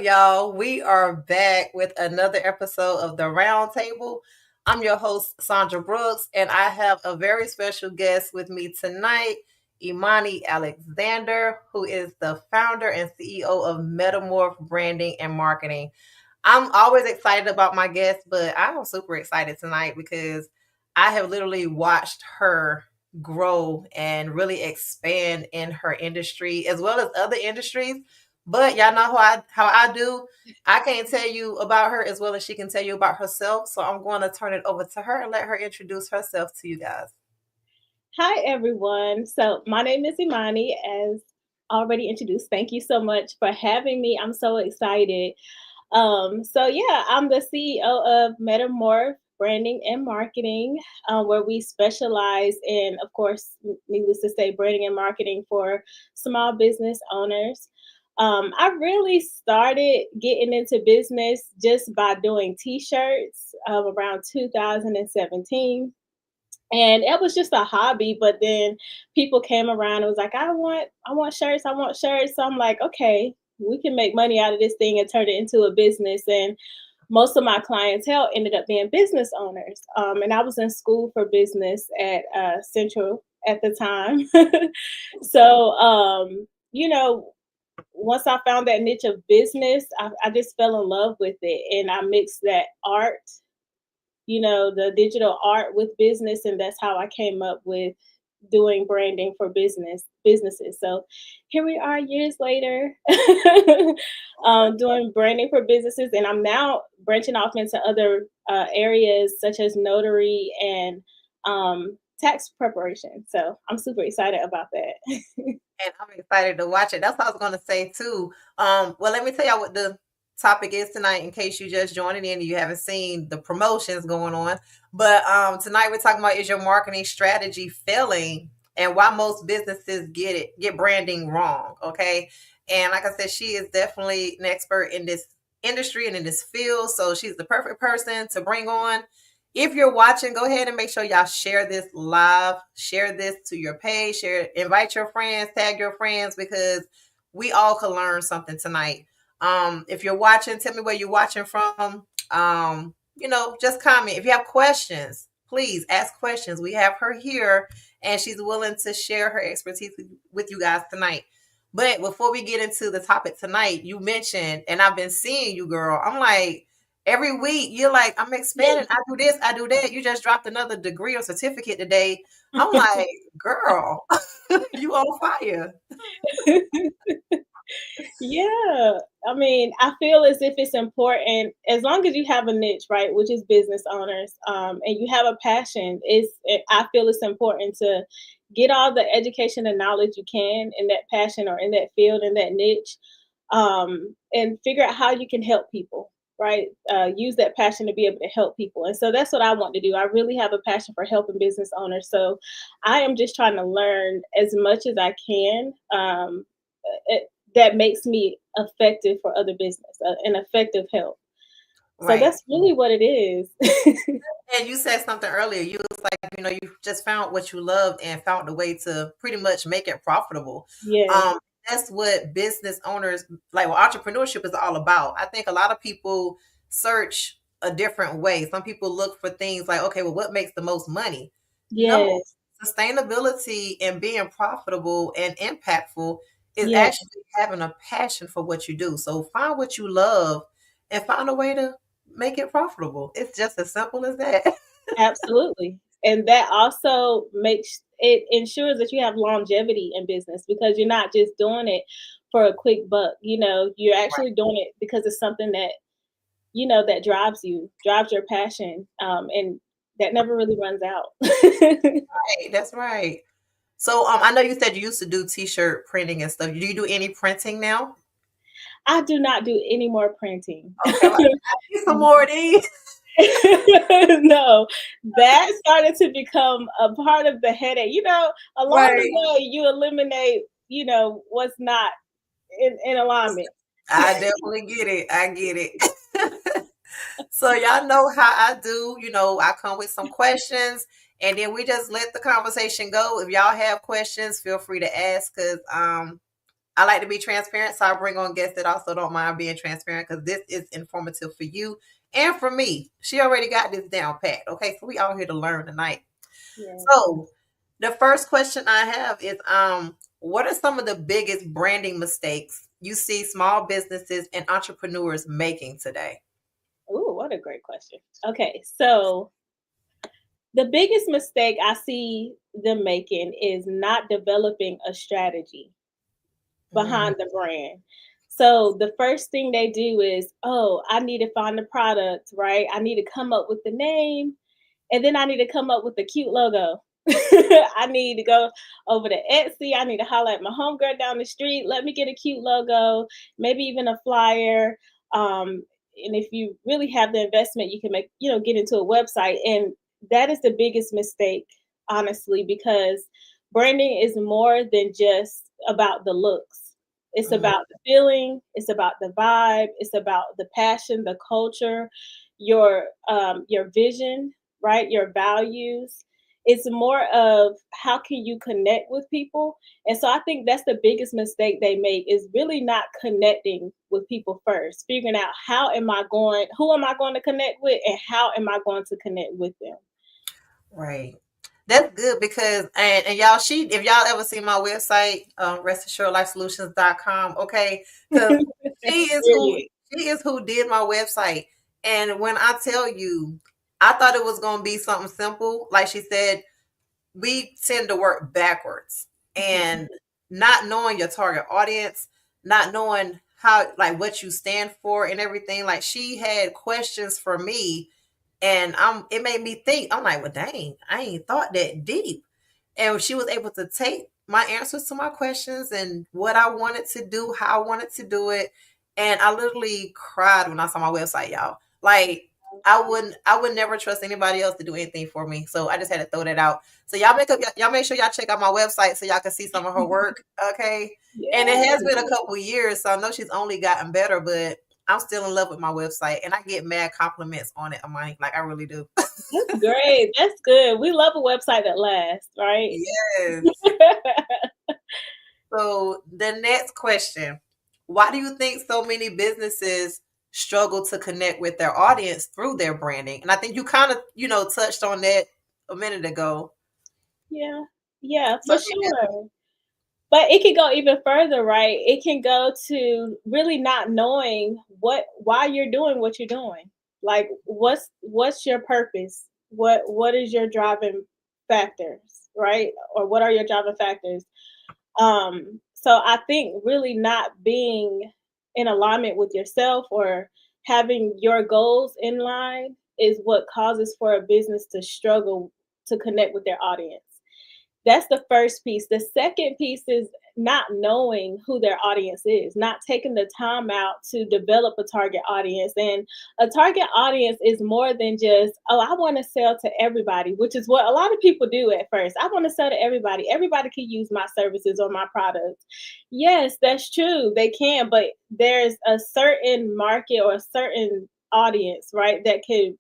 y'all? We are back with another episode of the RoundTable. I'm your host, Sandra Brooks, and I have a very special guest with me tonight, Imani Alexander, who is the founder and CEO of Metamorph Branding and Marketing. I'm always excited about my guests, but I'm super excited tonight because I have literally watched her grow and really expand in her industry as well as other industries. But y'all know how I do. I can't tell you about her as well as she can tell you about herself. So I'm going to turn it over to her and let her introduce herself to you guys. Hi, everyone. So, my name is Imani, as already introduced. Thank you so much for having me. I'm so excited. I'm the CEO of Metamorph Branding and Marketing, where we specialize in, of course, needless to say, branding and marketing for small business owners. I really started getting into business just by doing t-shirts around 2017, and it was just a hobby. But then people came around and was like, I want shirts, I want shirts. So I'm like, okay, we can make money out of this thing and turn it into a business. And most of my clientele ended up being business owners. And I was in school for business at Central at the time. so you know Once I found that niche of business, I just fell in love with it, and I mixed that art, the digital art with business, and that's how I came up with doing branding for businesses. So here we are years later, doing branding for businesses, and I'm now branching off into other areas such as notary and tax preparation. So I'm super excited about that. And I'm excited to watch it. That's what I was going to say too. Well, let me tell y'all what the topic is tonight in case you just joining in and you haven't seen the promotions going on. But tonight we're talking about, is your marketing strategy failing and why most businesses get branding wrong. Okay. And like I said, she is definitely an expert in this industry and in this field. So she's the perfect person to bring on. If you're watching, go ahead and make sure y'all share this live, share this to your page, invite your friends, tag your friends, because we all can learn something tonight. If you're watching, tell me where you're watching from. Just comment. If you have questions, please ask questions. We have her here and she's willing to share her expertise with you guys tonight. But before we get into the topic tonight, you mentioned, and I've been seeing you, girl. I'm like, every week you're like, I'm expanding. I do this, I do that. You just dropped another degree or certificate today. I'm like, girl, you on fire. Yeah, I mean, I feel as if it's important as long as you have a niche, right, which is business owners, and you have a passion. I feel it's important to get all the education and knowledge you can in that passion or in that field in that niche, and figure out how you can help people. Right, use that passion to be able to help people, and so that's what I want to do. I really have a passion for helping business owners, so I am just trying to learn as much as I can. That makes me effective for other business, an effective help. So Right. that's really what it is. And you said something earlier. You was like, you just found what you loved and found a way to pretty much make it profitable. Yes, Um, that's what business owners like. Well, entrepreneurship is all about. I think a lot of people search a different way. Some people look for things like, okay, well, what makes the most money? No, yes, sustainability and being profitable and impactful is yes, actually having a passion for what you do. So find what you love and find a way to make it profitable. It's just as simple as that. absolutely. And that also ensures that you have longevity in business because you're not just doing it for a quick buck. You're actually doing it because it's something that that drives your passion, and that never really runs out. Right, that's right. So I know you said you used to do t-shirt printing and stuff. Do you do any printing now? I do not do any more printing. Okay, well, I need some more of these. No, that started to become a part of the headache. Along the Right. way, you eliminate, what's not in alignment. I definitely get it. I get it. So y'all know how I do. I come with some questions and then we just let the conversation go. If y'all have questions, feel free to ask because I like to be transparent, so I bring on guests that also don't mind being transparent because this is informative for you and for me. She already got this down pat. Okay, so we all here to learn tonight. Yeah. So the first question I have is what are some of the biggest branding mistakes you see small businesses and entrepreneurs making today? Ooh, what a great question. Okay, so the biggest mistake I see them making is not developing a strategy Mm, behind the brand. So the first thing they do is, oh, I need to find the product, right? I need to come up with the name, and then I need to come up with a cute logo. I need to go over to Etsy. I need to holler at my homegirl down the street. Let me get a cute logo, maybe even a flyer. And if you really have the investment, you can make, get into a website. And that is the biggest mistake, honestly, because branding is more than just about the looks. It's mm, about the feeling, it's about the vibe, it's about the passion, the culture, your vision, right? Your values. It's more of how can you connect with people. And so I think that's the biggest mistake they make is really not connecting with people first, figuring out who am I going to connect with and how am I going to connect with them. right. That's good because and y'all she if y'all ever see my website, restassuredlifesolutions.com, okay? Because she is who Period. she is who did my website. And when I tell you, I thought it was gonna be something simple. Like she said, we tend to work backwards and not knowing your target audience, not knowing how like what you stand for and everything. Like she had questions for me and it made me think. I'm like, well dang, I ain't thought that deep. And she was able to take my answers to my questions and what I wanted to do, how I wanted to do it. And I literally cried when I saw my website, y'all. Like I would never trust anybody else to do anything for me. So I just had to throw that out. So y'all make sure y'all check out my website so y'all can see some of her work. Okay. And it has been a Yeah. couple years, so I know she's only gotten better, but I'm still in love with my website and I get mad compliments on it, Amani. Like I really do. That's great. That's good. We love a website that lasts, right? Yes. So the next question, why do you think so many businesses struggle to connect with their audience through their branding? And I think you kind of, touched on that a minute ago. Yeah. Yeah, So for sure. But it can go even further, right? It can go to really not knowing why you're doing what you're doing. Like what's your purpose? What is your driving factors, right? Or what are your driving factors? So I think really not being in alignment with yourself or having your goals in line is what causes for a business to struggle to connect with their audience. That's the first piece. The second piece is not knowing who their audience is, not taking the time out to develop a target audience. And a target audience is more than just, oh, I want to sell to everybody, which is what a lot of people do at first. I want to sell to everybody. Everybody can use my services or my products. Yes, that's true. They can, but there's a certain market or a certain audience, right, that can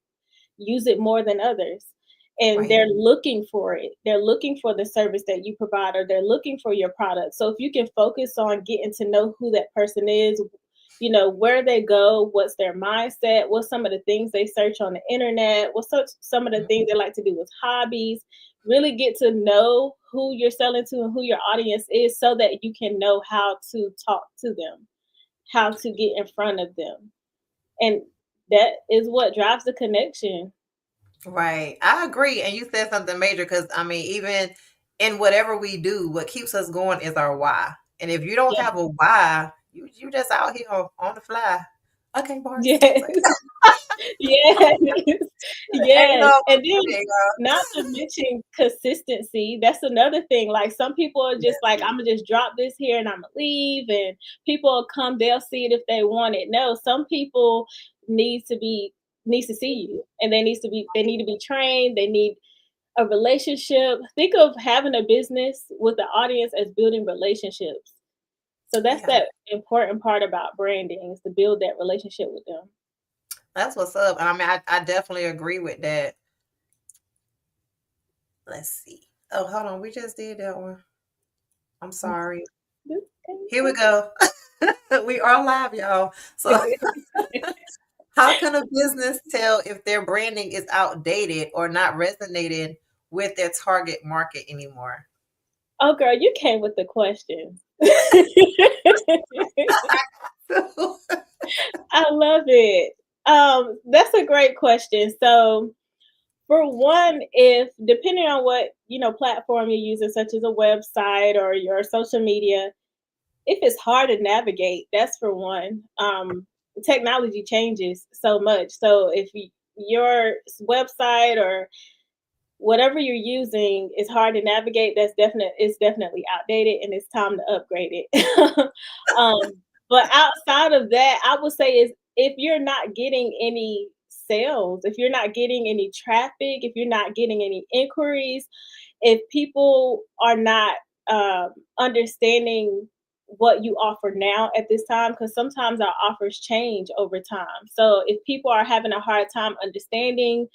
use it more than others. And Right. they're looking for it. They're looking for the service that you provide, or they're looking for your product. So if you can focus on getting to know who that person is, where they go, what's their mindset, what's some of the things they search on the internet, some of the things they like to do with hobbies, really get to know who you're selling to and who your audience is so that you can know how to talk to them, how to get in front of them. And that is what drives the connection. Right. I agree. And you said something major because, I mean, even in whatever we do, what keeps us going is our why. And if you don't Yeah. have a why, you just out here on the fly. Okay, Barnes. Yes. Yes. And you Yes. know, And then there you not to mention consistency, that's another thing. Like some people are go. just like, Imma just drop this here and Imma leave, and people will come, they'll see it if they want it. No, some people needs to be needs to see you, and they need to be trained, they need a relationship. Think of having a business with the audience as building relationships. So that's Yeah, that important part about branding is to build that relationship with them. that's what's up. And I mean, I definitely agree with that. Let's see. Oh, hold on. We just did that one. I'm sorry. Here we go. We are live, y'all. So, how can a business tell if their branding is outdated or not resonating with their target market anymore? Oh, girl, you came with the question. I love it. That's a great question. So, for one, if depending on what platform you're using, such as a website or your social media, if it's hard to navigate, that's for one. Technology changes so much. So if your website or whatever you're using is hard to navigate, it's definitely outdated and it's time to upgrade it. But outside of that, I would say is if you're not getting any sales, if you're not getting any traffic, if you're not getting any inquiries, if people are not understanding what you offer now at this time, because sometimes our offers change over time. So if people are having a hard time understanding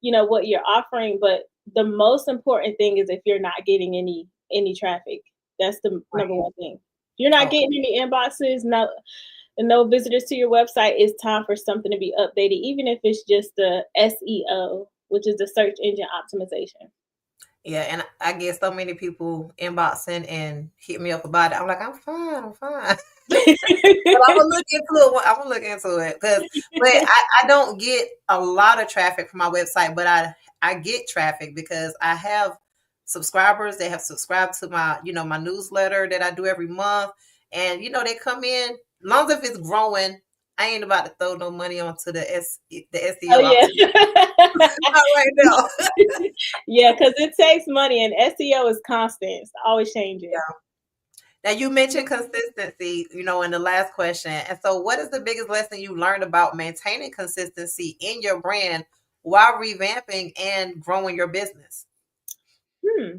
what you're offering, but the most important thing is if you're not getting any traffic. That's the number Right. one thing. If you're not Okay. getting any inboxes, no visitors to your website, it's time for something to be updated, even if it's just the SEO, which is the search engine optimization. Yeah, and I get so many people inboxing and hit me up about it. I'm like, I'm fine, I'm fine. But I'm gonna look into it. I'm gonna look into it because, but I don't get a lot of traffic from my website, but I get traffic because I have subscribers that have subscribed to my my newsletter that I do every month, and they come in. As long as if it's growing, I ain't about to throw no money onto the Oh SEO yeah. optimization. Not right now. Yeah, because it takes money and SEO is constant. It's always changing. Now you mentioned consistency, in the last question. And so what is the biggest lesson you learned about maintaining consistency in your brand while revamping and growing your business? Hmm.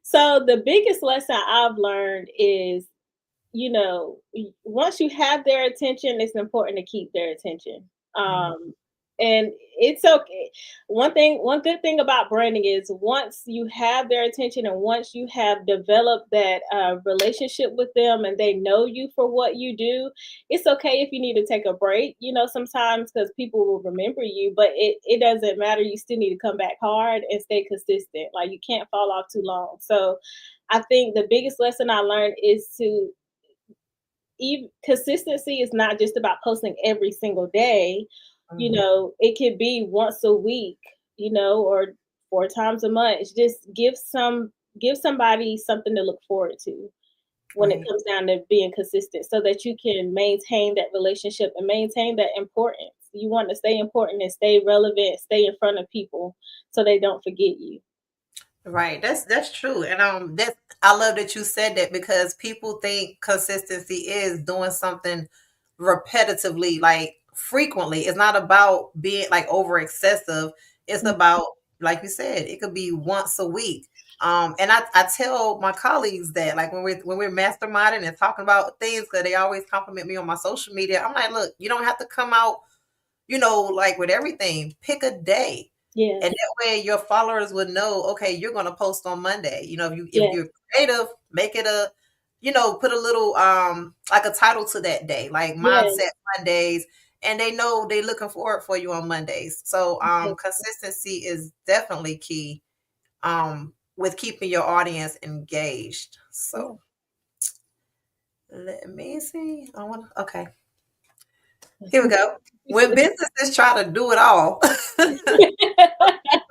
So the biggest lesson I've learned is, once you have their attention, it's important to keep their attention. Mhm. And it's okay. One good thing about branding is once you have their attention and once you have developed that relationship with them and they know you for what you do, it's okay if you need to take a break, sometimes because people will remember you, but it doesn't matter. You still need to come back hard and stay consistent. Like you can't fall off too long. So I think the biggest lesson I learned is to even consistency is not just about posting every single day. Mhm. It could be once a week, or four times a month. It's just give somebody something to look forward to when it Right. comes down to being consistent so that you can maintain that relationship and maintain that importance. You want to stay important and stay relevant, stay in front of people so they don't forget you. Right. That's true. And that's I love that you said that because people think consistency is doing something repetitively, like frequently. It's not about being like over excessive. It's Mm. about, like you said, it could be once a week. And I tell my colleagues that like when we're masterminding and talking about things, because they always compliment me on my social media. I'm like, look, you don't have to come out, like with everything. Pick a day. Yes, And that way your followers would know, okay, you're gonna post on Monday. If yes, you're creative, make it put a little like a title to that day, like yes, mindset Mondays, and they know they're looking forward for you on Mondays. So yes, consistency is definitely key with keeping your audience engaged. yes. So let me see. I want okay. Here we go. When businesses try to do it all,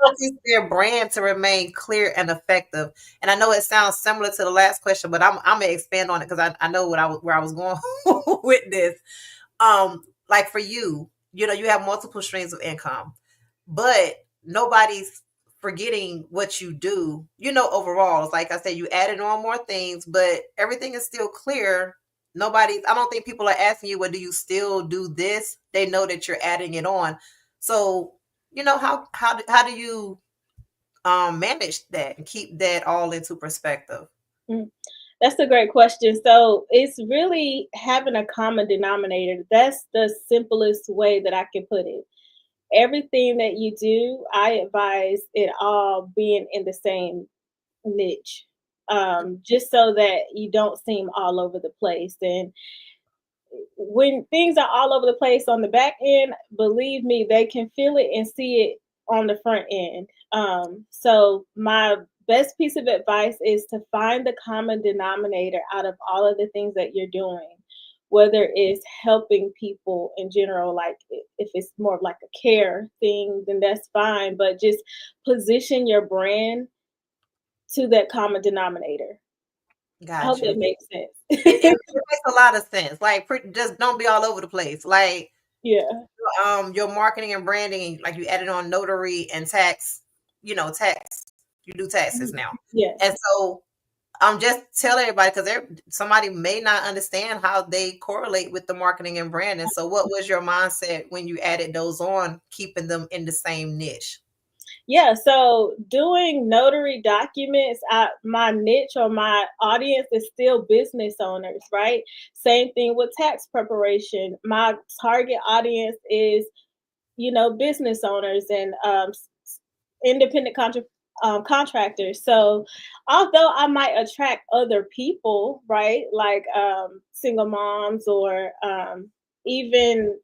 focus their brand to remain clear and effective. And I know it sounds similar to the last question, but I'm gonna expand on it because I know where I was going with this. Like for you, you have multiple streams of income, but nobody's forgetting what you do. Overall, it's like I said, you added on more things, but everything is still clear. I don't think people are asking you, well, do you still do this? They know that you're adding it on. So, how do you manage that and keep that all into perspective? Mm. That's a great question. So it's really having a common denominator. That's the simplest way that I can put it. Everything that you do, I advise it all being in the same niche. just so that you don't seem all over the place. And when things are all over the place on the back end, believe me, they can feel it and see it on the front end. So my best piece of advice is to find the common denominator out of all of the things that you're doing, whether it's helping people in general, like if it's more of like a care thing, then that's fine. But just position your brand to that common denominator. I hope Got that you. makes It, sense. it, it makes a lot of sense. Like, just don't be all over the place. Like, Yeah. your marketing and branding, like you added on notary and tax. Tax. You do taxes Mhm. now, Yes. and so just tell everybody because somebody may not understand how they correlate with the marketing and branding. So, what was your mindset when you added those on, keeping them in the same niche? Yeah, so doing notary documents, my niche or my audience is still business owners, right? Same thing with tax preparation. My target audience is, business owners and independent contractors. So, although I might attract other people, right, like single moms or even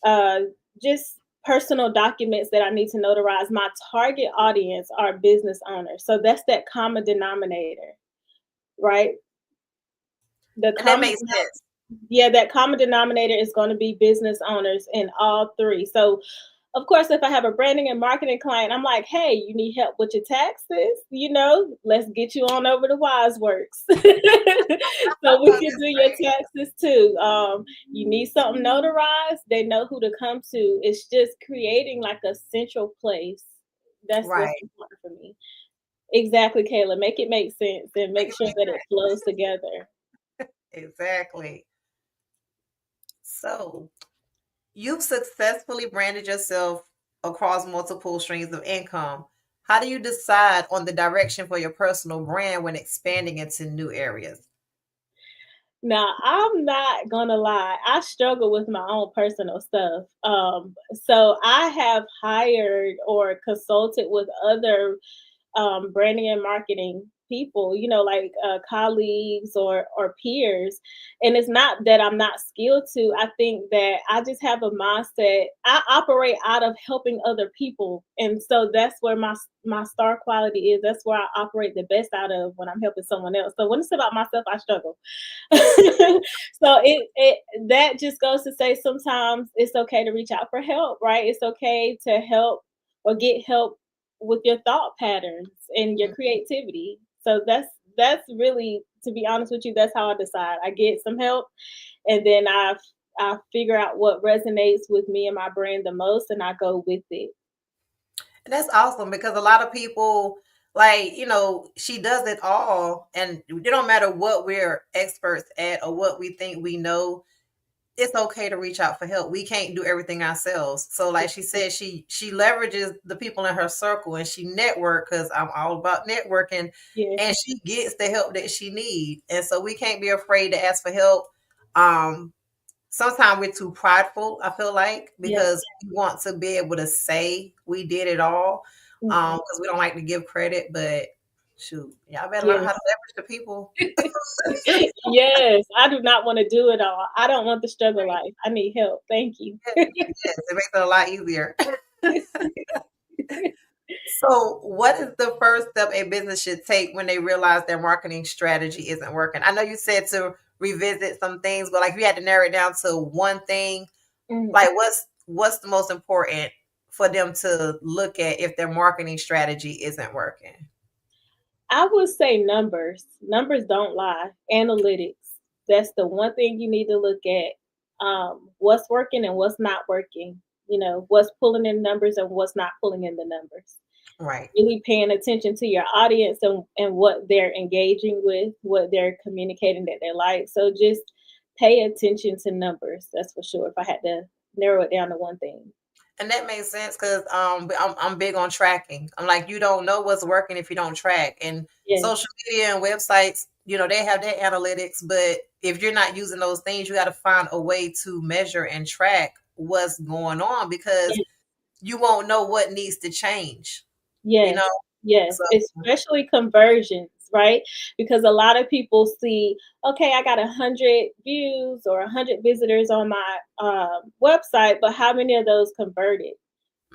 uh, just personal documents that I need to notarize. My target audience are business owners. So that's that common denominator, right? The And that common makes sense. Yeah, that common denominator is going to be business owners in all three. So, of course, if I have a branding and marketing client, I'm like, hey, you need help with your taxes? Let's get you on over to WiseWorks. So we Oh, can that's do your great. taxes too. You need something notarized, they know who to come to. It's just creating like a central place. That's what's Right. important for me. Exactly, Kayla. Make it make sense and Make make it sure make that it flows together. exactly. So, you've successfully branded yourself across multiple streams of income. How do you decide on the direction for your personal brand when expanding into new areas? Now, I'm not gonna lie, I struggle with my own personal stuff. So I have hired or consulted with other branding and marketing people, like colleagues or peers. And it's not that I'm not skilled to. I think that I just have a mindset. I operate out of helping other people, and so that's where my star quality is. That's where I operate the best out of when I'm helping someone else. So when it's about myself, I struggle. So it that just goes to say sometimes it's okay to reach out for help, right? It's okay to help or get help with your thought patterns and your Mm. creativity. So that's really, to be honest with you, that's how I decide. I get some help, and then I figure out what resonates with me and my brand the most, and I go with it. And that's awesome because a lot of people, like, she does it all. And it don't matter what we're experts at or what we think we know, it's okay to reach out for help. We can't do everything ourselves. So, like she said, she leverages the people in her circle and she network because I'm all about networking, Yes, and she gets the help that she needs. And so we can't be afraid to ask for help. Um, Sometimes we're too prideful, I feel like, yes, because we want to be able to say we did it all. mhm, Because we don't like to give credit, but shoot, y'all better learn how yes. to leverage the people. Yes, I do not want to do it all. I don't want the struggle life. I need help. Thank you. Yes, yes, it makes it a lot easier. So, what is the first step a business should take when they realize their marketing strategy isn't working? I know you said to revisit some things, but like if you had to narrow it down to one thing, Mhm. like what's the most important for them to look at if their marketing strategy isn't working? I would say numbers. Numbers don't lie. Analytics. That's the one thing you need to look at. What's working and what's not working. What's pulling in numbers and what's not pulling in the numbers. Right. Really paying attention to your audience and what they're engaging with, what they're communicating that they like. So just pay attention to numbers. That's for sure. If I had to narrow it down to one thing. And that makes sense because I'm big on tracking. I'm like, you don't know what's working if you don't track. And Yes. social media and websites, they have their analytics, but if you're not using those things, you got to find a way to measure and track what's going on because Yes. you won't know what needs to change, you Yes. know? Yes. So Especially conversions. right? Because a lot of people see, okay, I got 100 views or 100 visitors on my website, but how many of those converted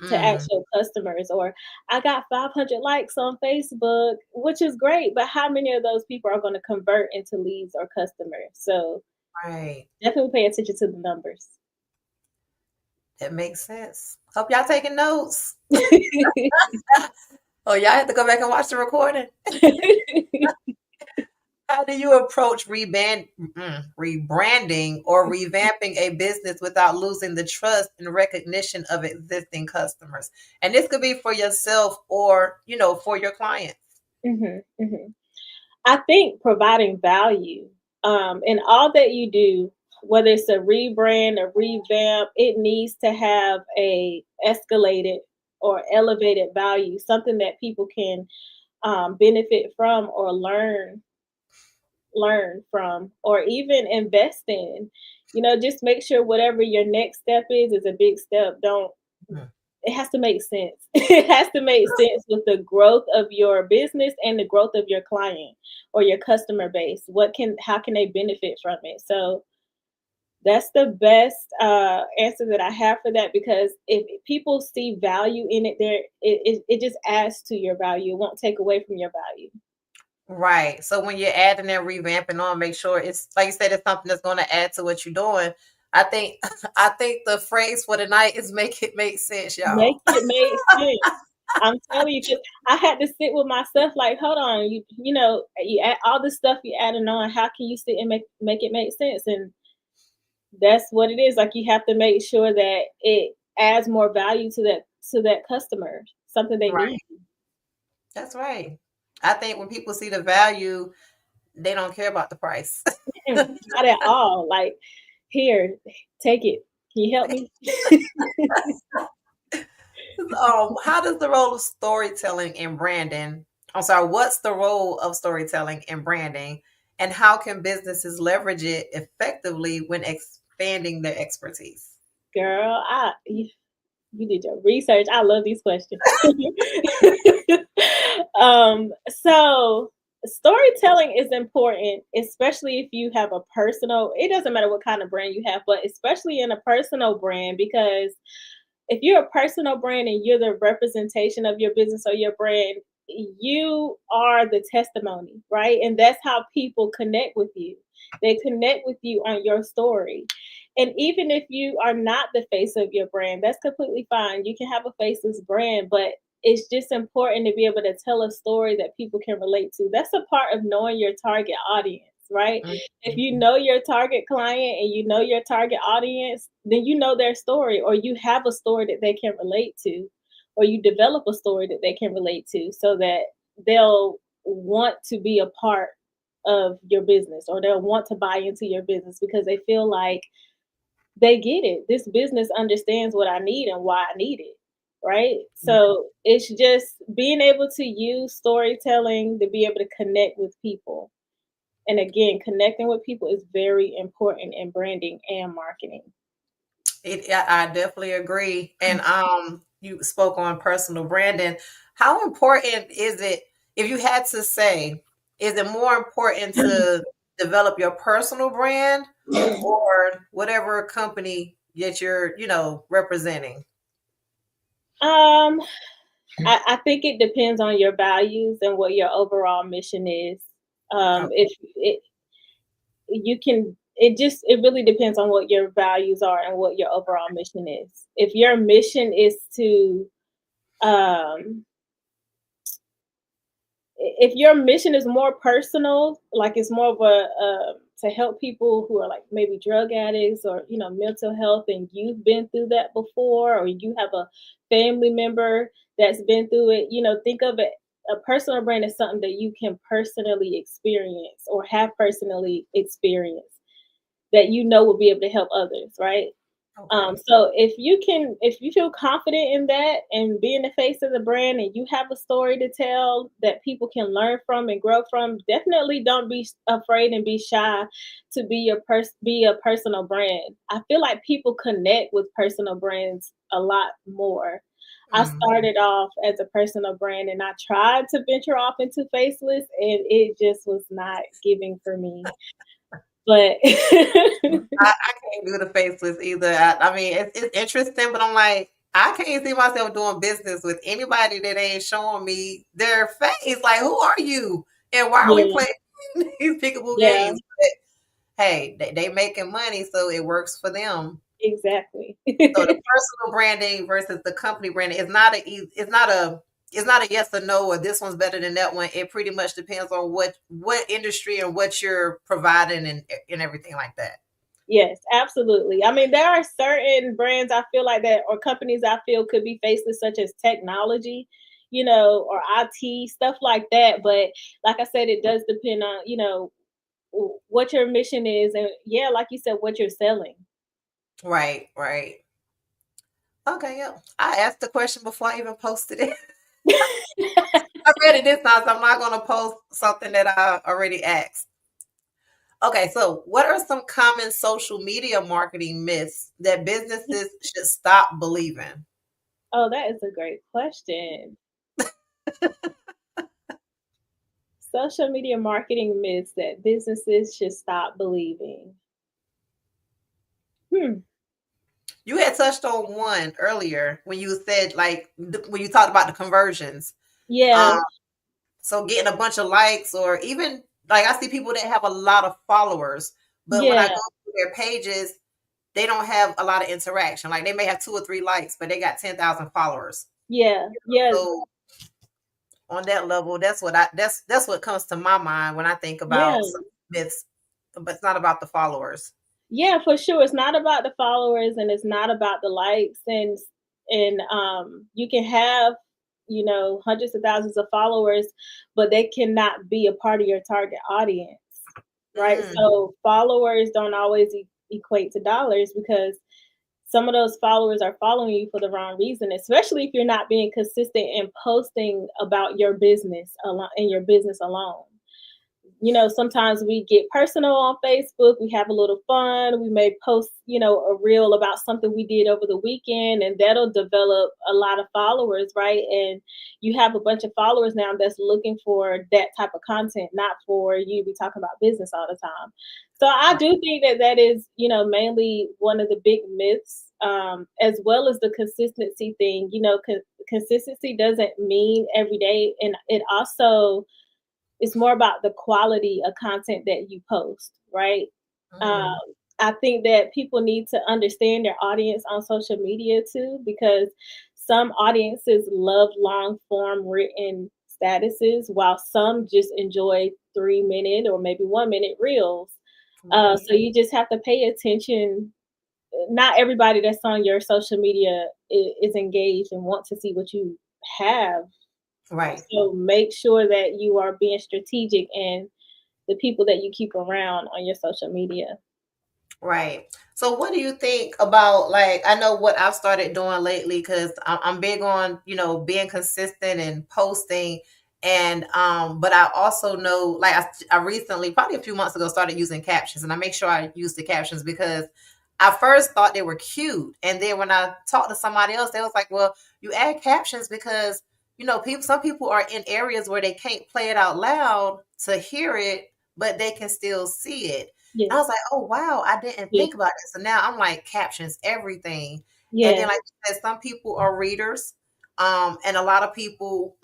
to Mm, actual customers? Or I got 500 likes on Facebook, which is great, but how many of those people are going to convert into leads or customers? So right. definitely pay attention to the numbers. That makes sense. Hope y'all taking notes. Oh, y'all have to go back and watch the recording. How do you approach rebranding or revamping a business without losing the trust and recognition of existing customers? And this could be for yourself or, for your clients. Mhm, mhm. I think providing value in all that you do, whether it's a rebrand, a revamp, it needs to have a escalated or elevated value, something that people can benefit from or learn from, or even invest in. Just make sure whatever your next step is a big step. Don't Mhm. It has to make sense. It has to make sense with the growth of your business and the growth of your client or your customer base. How can they benefit from it? So that's the best answer that I have for that, because if people see value in it, it just adds to your value. It won't take away from your value. Right. So when you're adding and revamping on, make sure it's like you said, it's something that's going to add to what you're doing. I think I think the phrase for the night is make it make sense, Make y'all. it make sense. I'm telling you, 'cause I had to sit with myself like, hold on, you add all this stuff you adding on. How can you sit and make it make sense? And that's what it is. Like, you have to make sure that it adds more value to that customer, something they need. Right. That's right. I think when people see the value, they don't care about the price. Not at all. Like, here, take it. Can you help me? How does the role of storytelling in branding? I'm sorry, what's the role of storytelling in branding, and how can businesses leverage it effectively when expanding their expertise? Girl, you did your research. I love these questions. So storytelling is important, especially if you have a personal, it doesn't matter what kind of brand you have, but especially in a personal brand, because if you're a personal brand and you're the representation of your business or your brand, you are the testimony, right? And that's how people connect with you. They connect with you on your story. And even if you are not the face of your brand, that's completely fine. You can have a faceless brand, but it's just important to be able to tell a story that people can relate to. That's a part of knowing your target audience, right? If you Mhm. know your target client and you know your target audience, then you know their story, or you have a story that they can relate to, or you develop a story that they can relate to, so that they'll want to be a part of your business, or they'll want to buy into your business because they feel like they get it. This business understands what I need and why I need it. Right. So it's just being able to use storytelling to be able to connect with people. And again, connecting with people is very important in branding and marketing. I definitely agree. And you spoke on personal branding. How important is it, if you had to say, is it more important to develop your personal brand or whatever company that you're, representing? Um, I think it depends on your values and what your overall mission is. If it you can it really depends on what your values are and what your overall mission is. If your mission is to um if your mission is more personal, like it's more of a to help people who are like maybe drug addicts or mental health, and you've been through that before, or you have a family member that's been through it, think of it. A personal brand is something that you can personally experience or have personally experienced, that will be able to help others, right? Okay. So if you feel confident in that and being the face of the brand, and you have a story to tell that people can learn from and grow from, definitely don't be afraid and be shy to be a personal brand. I feel like people connect with personal brands a lot more. I Mm. started off as a personal brand and I tried to venture off into faceless and it just was not giving for me. But I can't do the faceless either. I mean, it's interesting, but I'm like, I can't see myself doing business with anybody that ain't showing me their face. Like, who are you? And why are we yeah, playing these pickable yeah, games? But hey, they making money, so it works for them. exactly. So the personal branding versus the company branding is not it's not a yes or no or this one's better than that one. It pretty much depends on what industry and what you're providing and everything like that. Yes, absolutely. I mean, there are certain brands I feel like that or companies I feel could be faceless, such as technology, or IT, stuff like that. But like I said, it does depend on, what your mission is. And yeah, like you said, what you're selling. Right, right. Okay, yeah. I asked the question before I even posted it. I read it this time, so I'm not gonna post something that I already asked. Okay, so what are some common social media marketing myths that businesses should stop believing? Oh, that is a great question. Social media marketing myths that businesses should stop believing. Hmm. You had touched on one earlier when you said like when you talked about the conversions. Yeah, Um, so getting a bunch of likes or even like I see people that have a lot of followers, but when I yeah, go to their pages, they don't have a lot of interaction. Like they may have 2 or 3 likes, but they got 10,000 followers. yeah, yeah, So on that level, that's what comes to my mind when I think yeah. about some myths, but it's not about the followers. Yeah, for sure. It's not about the followers and it's not about the likes and you can have, hundreds of thousands of followers, but they cannot be a part of your target audience, right? Mm, So followers don't always equate to dollars because some of those followers are following you for the wrong reason, especially if you're not being consistent and posting about your business alone and your business alone. Sometimes we get personal on Facebook, we have a little fun, we may post, a reel about something we did over the weekend, and that'll develop a lot of followers, right? And you have a bunch of followers now that's looking for that type of content, not for you to be talking about business all the time. So I right, do think that that is, mainly one of the big myths, as well as the consistency thing. Consistency doesn't mean every day, and it also it's more about the quality of content that you post, right? Um, mm, I think that people need to understand their audience on social media too, because some audiences love long form written statuses, while some just enjoy 3 minute or maybe 1 minute reels. right, So you just have to pay attention. Not everybody that's on your social media is engaged and want to see what you have, right. so make sure that you are being strategic in the people that you keep around on your social media. Right. So, what do you think about like I know what I've started doing lately because I'm big on being consistent and posting, and but I also know like I recently probably a few months ago started using captions, and I make sure I use the captions because I first thought they were cute, and then when I talked to somebody else, they was like, "Well, you add captions because people some people are in areas where they can't play it out loud to hear it, but they can still see it." I Yes, was like, "Oh, wow, I didn't yes, think about it." So now I'm like captions everything. And then yes, like you said, some people are readers. And a lot of people,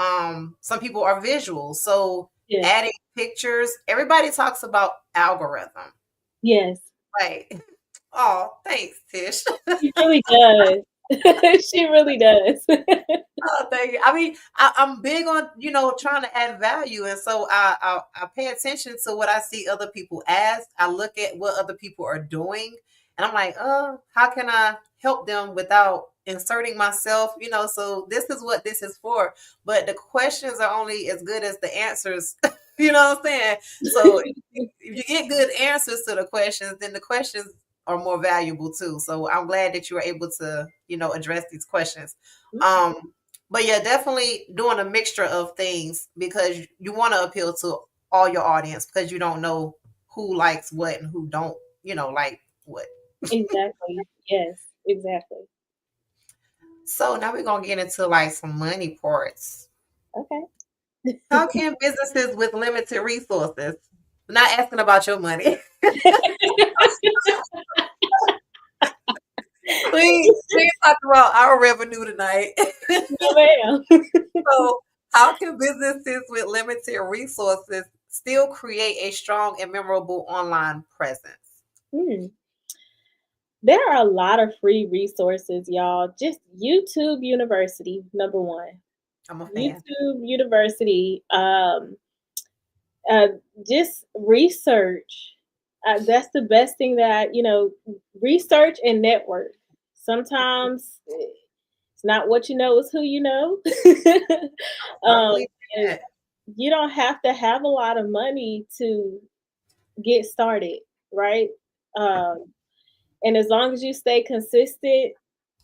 some people are visual. So yes, adding pictures, everybody talks about algorithm. yes. Right. Oh, thanks, Tish. She really does. She really does. Oh, thank you. I mean, I'm big on trying to add value, and so I pay attention to what I see other people as. I look at what other people are doing, and I'm like, how can I help them without inserting myself? So this is what this is for. But the questions are only as good as the answers. You know what I'm saying? So if you get good answers to the questions, then the questions are more valuable too. So I'm glad that you were able to address these questions. Um, but yeah, definitely doing a mixture of things because you want to appeal to all your audience because you don't know who likes what and who don't, like what. Exactly. Yes, exactly. So now we're gonna get into like some money parts. Okay. How can businesses with limited resources, not asking about your money, we ain't talking about our revenue tonight. No, ma'am. So, how can businesses with limited resources still create a strong and memorable online presence? Hmm. There are a lot of free resources, y'all. Just YouTube University, number one. I'm a fan. YouTube University. Uh, just research. That's the best thing that, research and network. Sometimes it's not what you know, it's who you know. I um, believe and that. you don't have to have a lot of money to get started, right? Um, and as long as you stay consistent,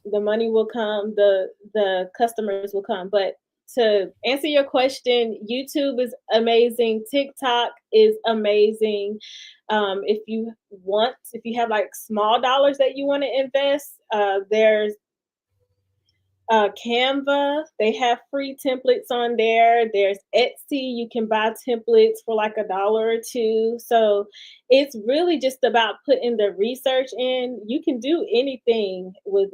the money will come, the customers will come. But to answer your question, YouTube is amazing, TikTok is amazing. If you have like small dollars that you want to invest, there's Canva, they have free templates on there. There's Etsy, you can buy templates for like a dollar or two. So it's really just about putting the research in. You can do anything with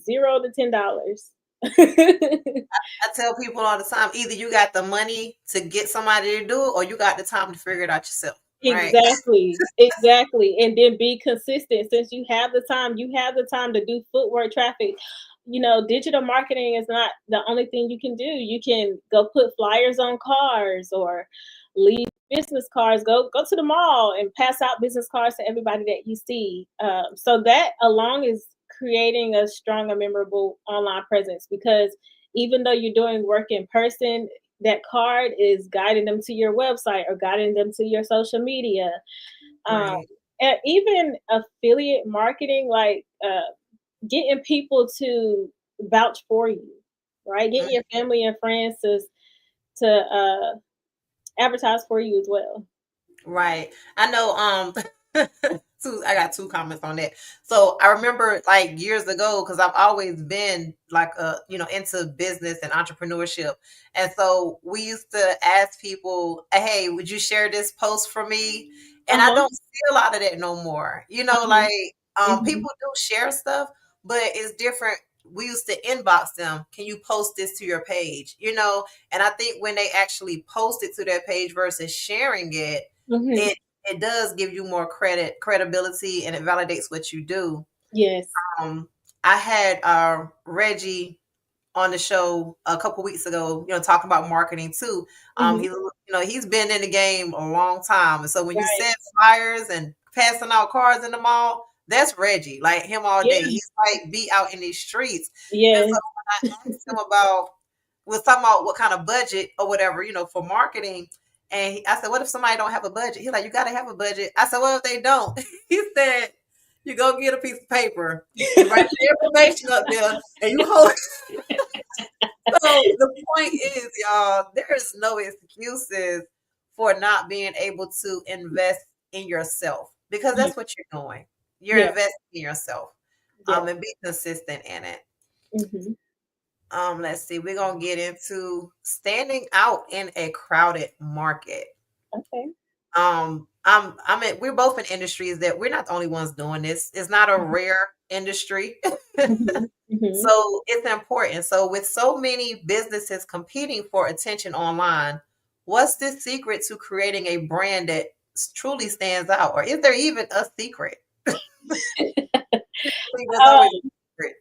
$0 to $10. I tell people all the time, either you got the money to get somebody to do it, or you got the time to figure it out yourself. Right? Exactly, exactly, and then be consistent. Since you have the time to do footwork traffic. Digital marketing is not the only thing you can do. You can go put flyers on cars or leave business cards. Go to the mall and pass out business cards to everybody that you see. So that along is creating a strong and memorable online presence, because even though you're doing work in person, that card is guiding them to your website or guiding them to your social media. Um, Right. and even affiliate marketing, like getting people to vouch for you, right? Getting your family and friends to advertise for you as well. Right. I know I got two comments on that. So I remember like years ago, because I've always been like into business and entrepreneurship. And so we used to ask people, hey, would you share this post for me? Uh And I huh. don't see a lot of that no more. Uh huh. Like Hmm. people do share stuff, but it's different. We used to inbox them, can you post this to your page? And I think when they actually post it to their page versus sharing it, Hmm. it it does give you more credibility, and it validates what you do. Yes. um I had Reggie on the show a couple weeks ago, talking about marketing too. Hmm. He's been in the game a long time, and so when you Right. said flyers and passing out cards in the mall, that's Reggie, like him all day. Yeah. He's like be out in these streets. And so Yes. when I asked him about, was talking about what kind of budget or whatever, for marketing. And I said, what if somebody don't have a budget? He's like, you got to have a budget. I said, well, if they don't, he said, you go get a piece of paper, you write your information up there, and you hold. So the point is, y'all, there is no excuses for not being able to invest in yourself, because Yeah. that's what you're doing. You're Yeah. investing in yourself, Yeah. and be consistent in it. Hmm. Let's see, we're gonna get into standing out in a crowded market. Okay. We're both in industries that we're not the only ones doing this. It's not a rare industry. Hmm. Hmm. So it's important. So with so many businesses competing for attention online, what's the secret to creating a brand that truly stands out? Or is there even a secret? I think there's always a secret.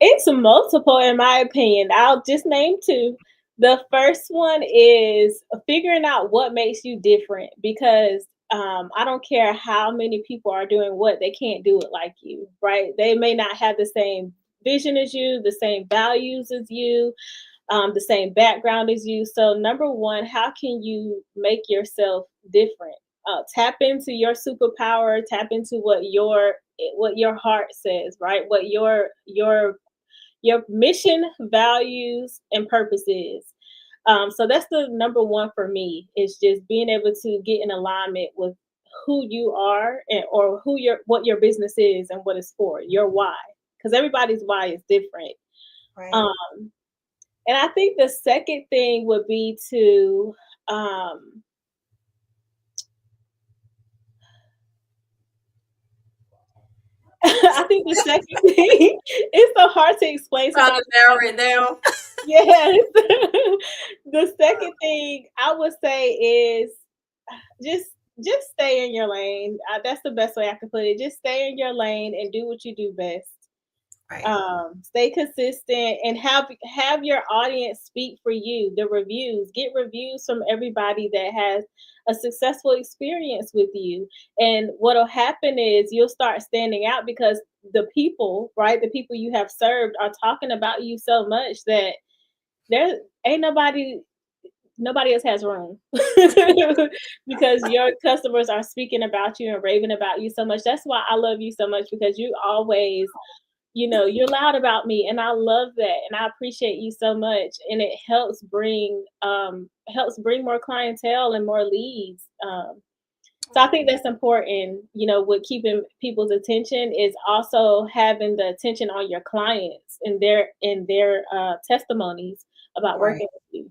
It's multiple, in my opinion. I'll just name two. The first one is figuring out what makes you different, because I don't care how many people are doing what, they can't do it like you, right? They may not have the same vision as you, the same values as you, the same background as you. So, number one, how can you make yourself different? Tap into your superpower. Tap into what your heart says, right? What your mission, values, and purpose is. So that's the number one for me, is just being able to get in alignment with who you are, or what your business is and what it's for, your why. Because everybody's why is different. Right. Um, and I think the second thing would be to, um, I think the second thing it's so hard to explain to Trying to narrow it somebody. down. Yes. The second thing I would say is just just stay in your lane. That's the best way I can put it. Just stay in your lane and do what you do best. Right. Stay consistent and have your audience speak for you. The reviews, get reviews from everybody that has a successful experience with you. And what'll happen is you'll start standing out because the people, right, the people you have served are talking about you so much that there ain't nobody else has room because your customers are speaking about you and raving about you so much. That's why I love you so much because you always, you're loud about me and I love that and I appreciate you so much and it helps bring more clientele and more leads. So I think that's important, with keeping people's attention is also having the attention on your clients and their testimonies about Right. working with you.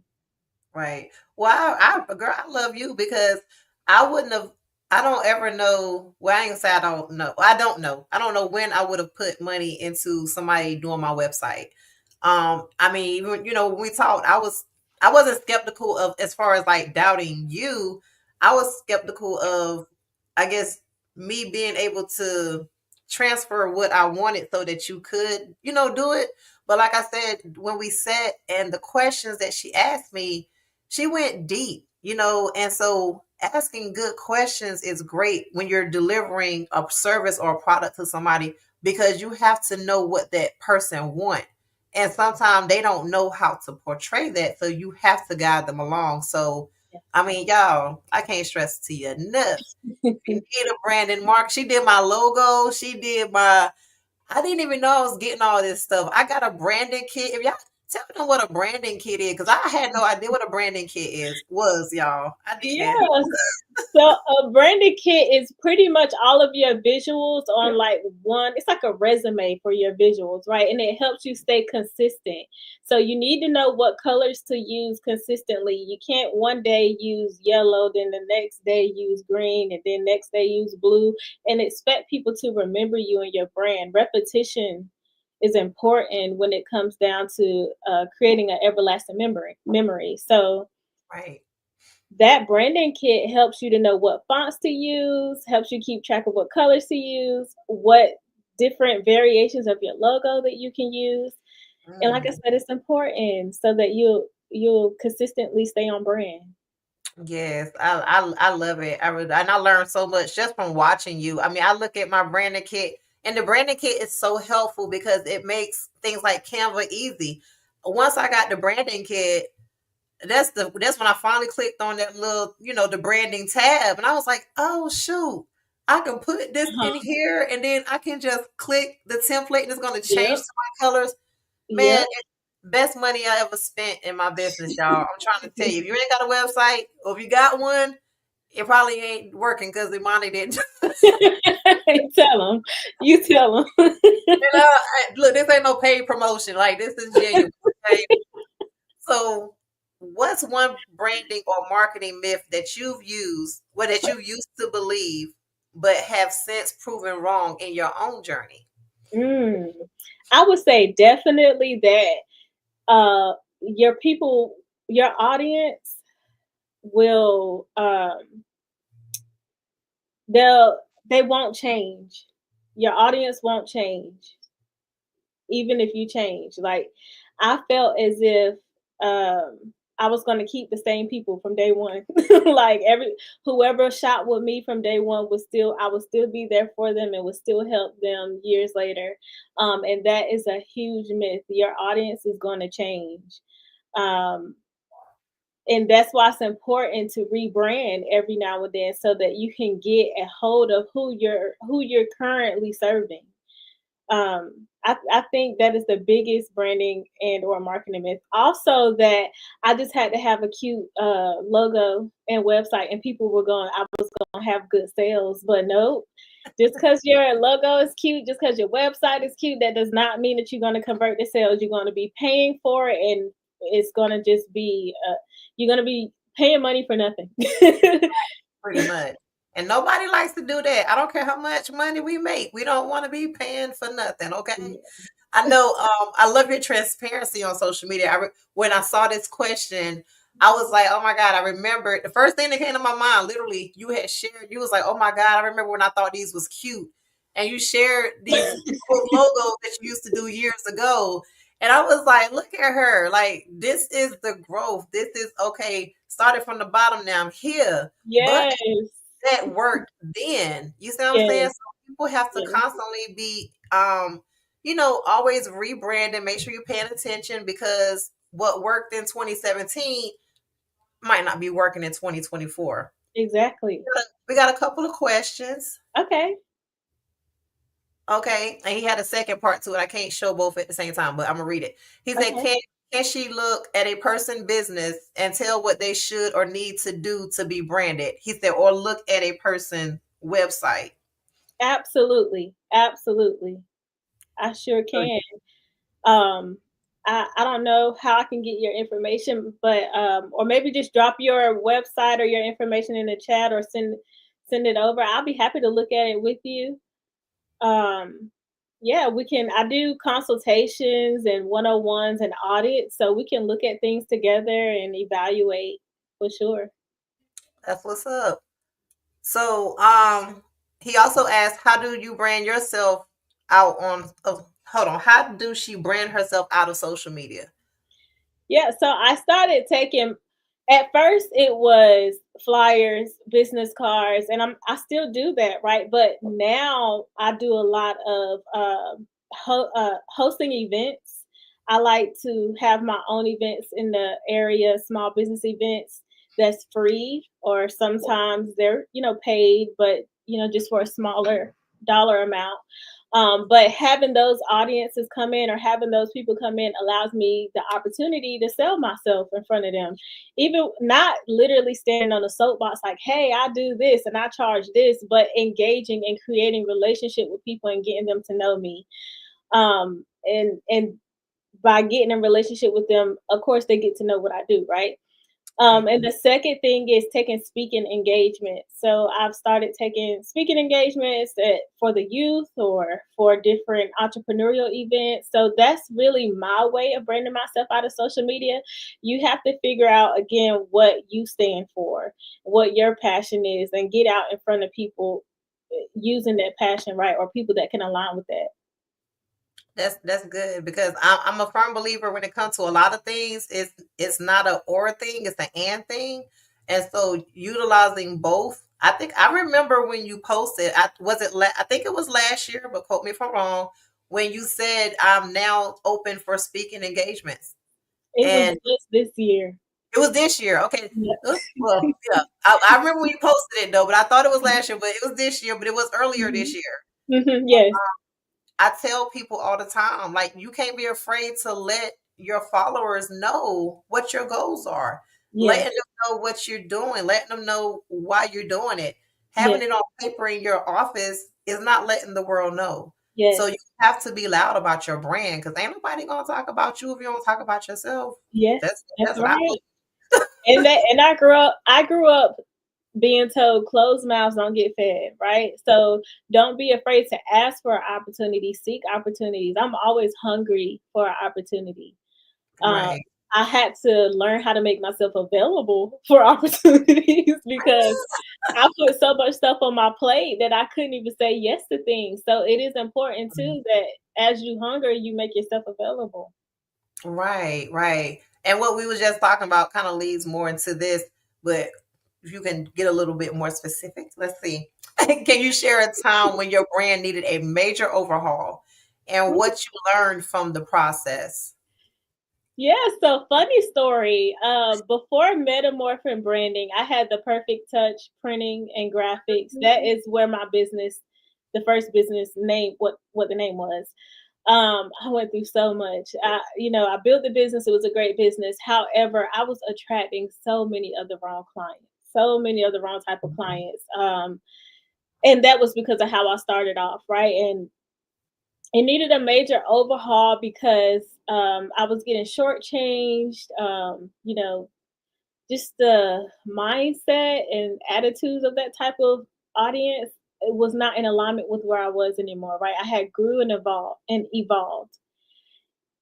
Right. Well, girl, I love you because I wouldn't have. I don't ever know. Well, I ain't gonna say I don't know. I don't know. I don't know when I would have put money into somebody doing my website. I mean, even when we talked, I wasn't skeptical of as far as like doubting you. I was skeptical of, I guess, me being able to transfer what I wanted so that you could, do it. But like I said, when we sat and the questions that she asked me, she went deep, and so asking good questions is great when you're delivering a service or a product to somebody because you have to know what that person want. And sometimes they don't know how to portray that, so you have to guide them along. So, I mean, y'all, I can't stress it to you enough. You need a branding mark. She did my logo. She did my. I didn't even know I was getting all this stuff. I got a branding kit. If y'all tell them what a branding kit is, because I had no idea what a branding kit was, y'all. I didn't. Yeah. So a branded kit is pretty much all of your visuals on like one, it's like a resume for your visuals, right? And it helps you stay consistent. So you need to know what colors to use consistently. You can't one day use yellow, then the next day use green, and then next day use blue, and expect people to remember you and your brand. Repetition is important when it comes down to creating an everlasting memory. So Right. that branding kit helps you to know what fonts to use, helps you keep track of what colors to use, what different variations of your logo that you can use. And like I Mm. said, it's important so that you'll consistently stay on brand. Yes, I love it. I really, and I learned so much just from watching you. I mean, I look at my branding kit, and the branding kit is so helpful because it makes things like Canva easy. Once I got the branding kit, that's when I finally clicked on that little, the branding tab, and I was like, oh shoot, I can put this in Uh-huh. here, and then I can just click the template, and it's going to change Yep. to my colors. Man, Yep. it's best money I ever spent in my business, y'all. I'm trying to tell you, if you ain't got a website, or if you got one, it probably ain't working because the money didn't. Tell them. You tell them. Look, this ain't no paid promotion. Like this is genuine. Okay? So, what's one branding or marketing myth that you've used, or that you used to believe, but have since proven wrong in your own journey? Mm. I would say definitely that your people, your audience will they won't change. Your audience won't change, even if you change. Like I felt as if I was gonna keep the same people from day one. Like whoever shot with me from day one I would still be there for them and would still help them years later. And that is a huge myth. Your audience is gonna change. Um, and that's why it's important to rebrand every now and then so that you can get a hold of who you're currently serving. I think that is the biggest branding and or marketing myth. Also, that I just had to have a cute logo and website, and people were going. I was going to have good sales, but no. Just because your logo is cute, just because your website is cute, that does not mean that you're going to convert the sales. You're going to be paying for it, and it's going to just be you're going to be paying money for nothing. Pretty much. And nobody likes to do that. I don't care how much money we make. We don't want to be paying for nothing, okay? I know. I love your transparency on social media. When I saw this question, I was like, "Oh my god!" I remember the first thing that came to my mind. Literally, you had shared. You was like, "Oh my god!" I remember when I thought these was cute, and you shared these logos that you used to do years ago. And I was like, "Look at her! Like this is the growth. This is okay. Started from the bottom. Now I'm here, but." Yes, That worked then. You see what I'm saying? yes, So people have to yes, constantly be always rebranding, make sure you're paying attention because what worked in 2017 might not be working in 2024. exactly. We got a couple of questions. Okay, Okay. And he had a second part to it. I can't show both at the same time, but I'm gonna read it. He said, okay. can she look at a person business and tell what they should or need to do to be branded? He said, or look at a person website. Absolutely, absolutely. I sure can. Um, I don't know how I can get your information, but or maybe just drop your website or your information in the chat or send it over. I'll be happy to look at it with you. Um, yeah, we can. I do consultations and 101s and audits, so we can look at things together and evaluate for sure. That's what's up. So, he also asked, "How do you brand yourself out on?" Hold on. How do she brand herself out of social media? Yeah, so I started taking at first it was flyers, business cards, and I still do that, right? But now I do a lot of hosting events. I like to have my own events in the area, small business events that's free, or sometimes they're paid, but just for a smaller dollar amount. But having those audiences come in or having those people come in allows me the opportunity to sell myself in front of them. Even not literally standing on a soapbox like, hey, I do this and I charge this, but engaging and creating relationship with people and getting them to know me. And by getting in relationship with them, of course they get to know what I do, right? Right. And the second thing is taking speaking engagements. So I've started taking speaking engagements for the youth or for different entrepreneurial events. So that's really my way of branding myself out of social media. You have to figure out again what you stand for, what your passion is, and get out in front of people using that passion, right? Or people that can align with that. That's good because I'm a firm believer when it comes to a lot of things. It's not a or thing; it's an and thing. And so utilizing both. I think I remember when you posted. I think it was last year, but quote me if I'm wrong. When you said I'm now open for speaking engagements, It was and just this year. it was this year. Okay. Yeah. Well, yeah. I remember when you posted it though, but I thought it was last year, but it was this year, but it was earlier this Mhm. year. Yes. I tell people all the time, like you can't be afraid to let your followers know what your goals are. Yes. Letting them know what you're doing, letting them know why you're doing it. Having Yes. it on paper in your office is not letting the world know. So Yes. you have to be loud about your brand because ain't nobody gonna talk about you if you don't talk about yourself. Yes. That's That's what I right. believe. And I grew up being told closed mouths don't get fed, right? So don't be afraid to ask for an opportunity, seek opportunities. I'm always hungry for an opportunity. Um, Right. I had to learn how to make myself available for opportunities because I put so much stuff on my plate that I couldn't even say yes to things. So it is important too that as you hunger, you make yourself available. Right, right. And what we was just talking about kind of leads more into this, but if you can get a little bit more specific, let's see. Can you share a time when your brand needed a major overhaul and what you learned from the process? Yeah, so funny story. Before metamorphing branding, I had the perfect touch printing and graphics. That is where my business, the first business name, what the name was. I went through so much. I built the business. It was a great business. However, I was attracting so many of the wrong clients, so many of the wrong type of clients. And that was because of how I started off, right? And it needed a major overhaul because I was getting shortchanged. Just the mindset and attitudes of that type of audience, it was not in alignment with where I was anymore, right? I had grew and evolved.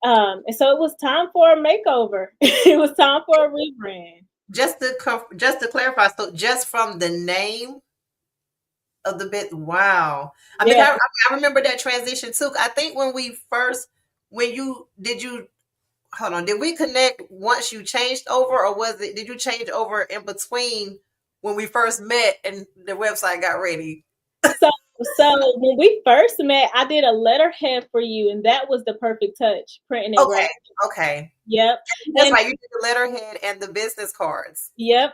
And so it was time for a makeover. It was time for a rebrand. Just to clarify, so just from the name of the bit, wow. I mean, Yeah. I remember that transition too. I think when you hold on, did we connect once you changed over, or did you change over in between when we first met and the website got ready? So so when we first met, I did a letterhead for you, and that was the perfect touch, printing and Okay, graphic. okay. Yep. That's And right. You did the letterhead and the business cards. yep.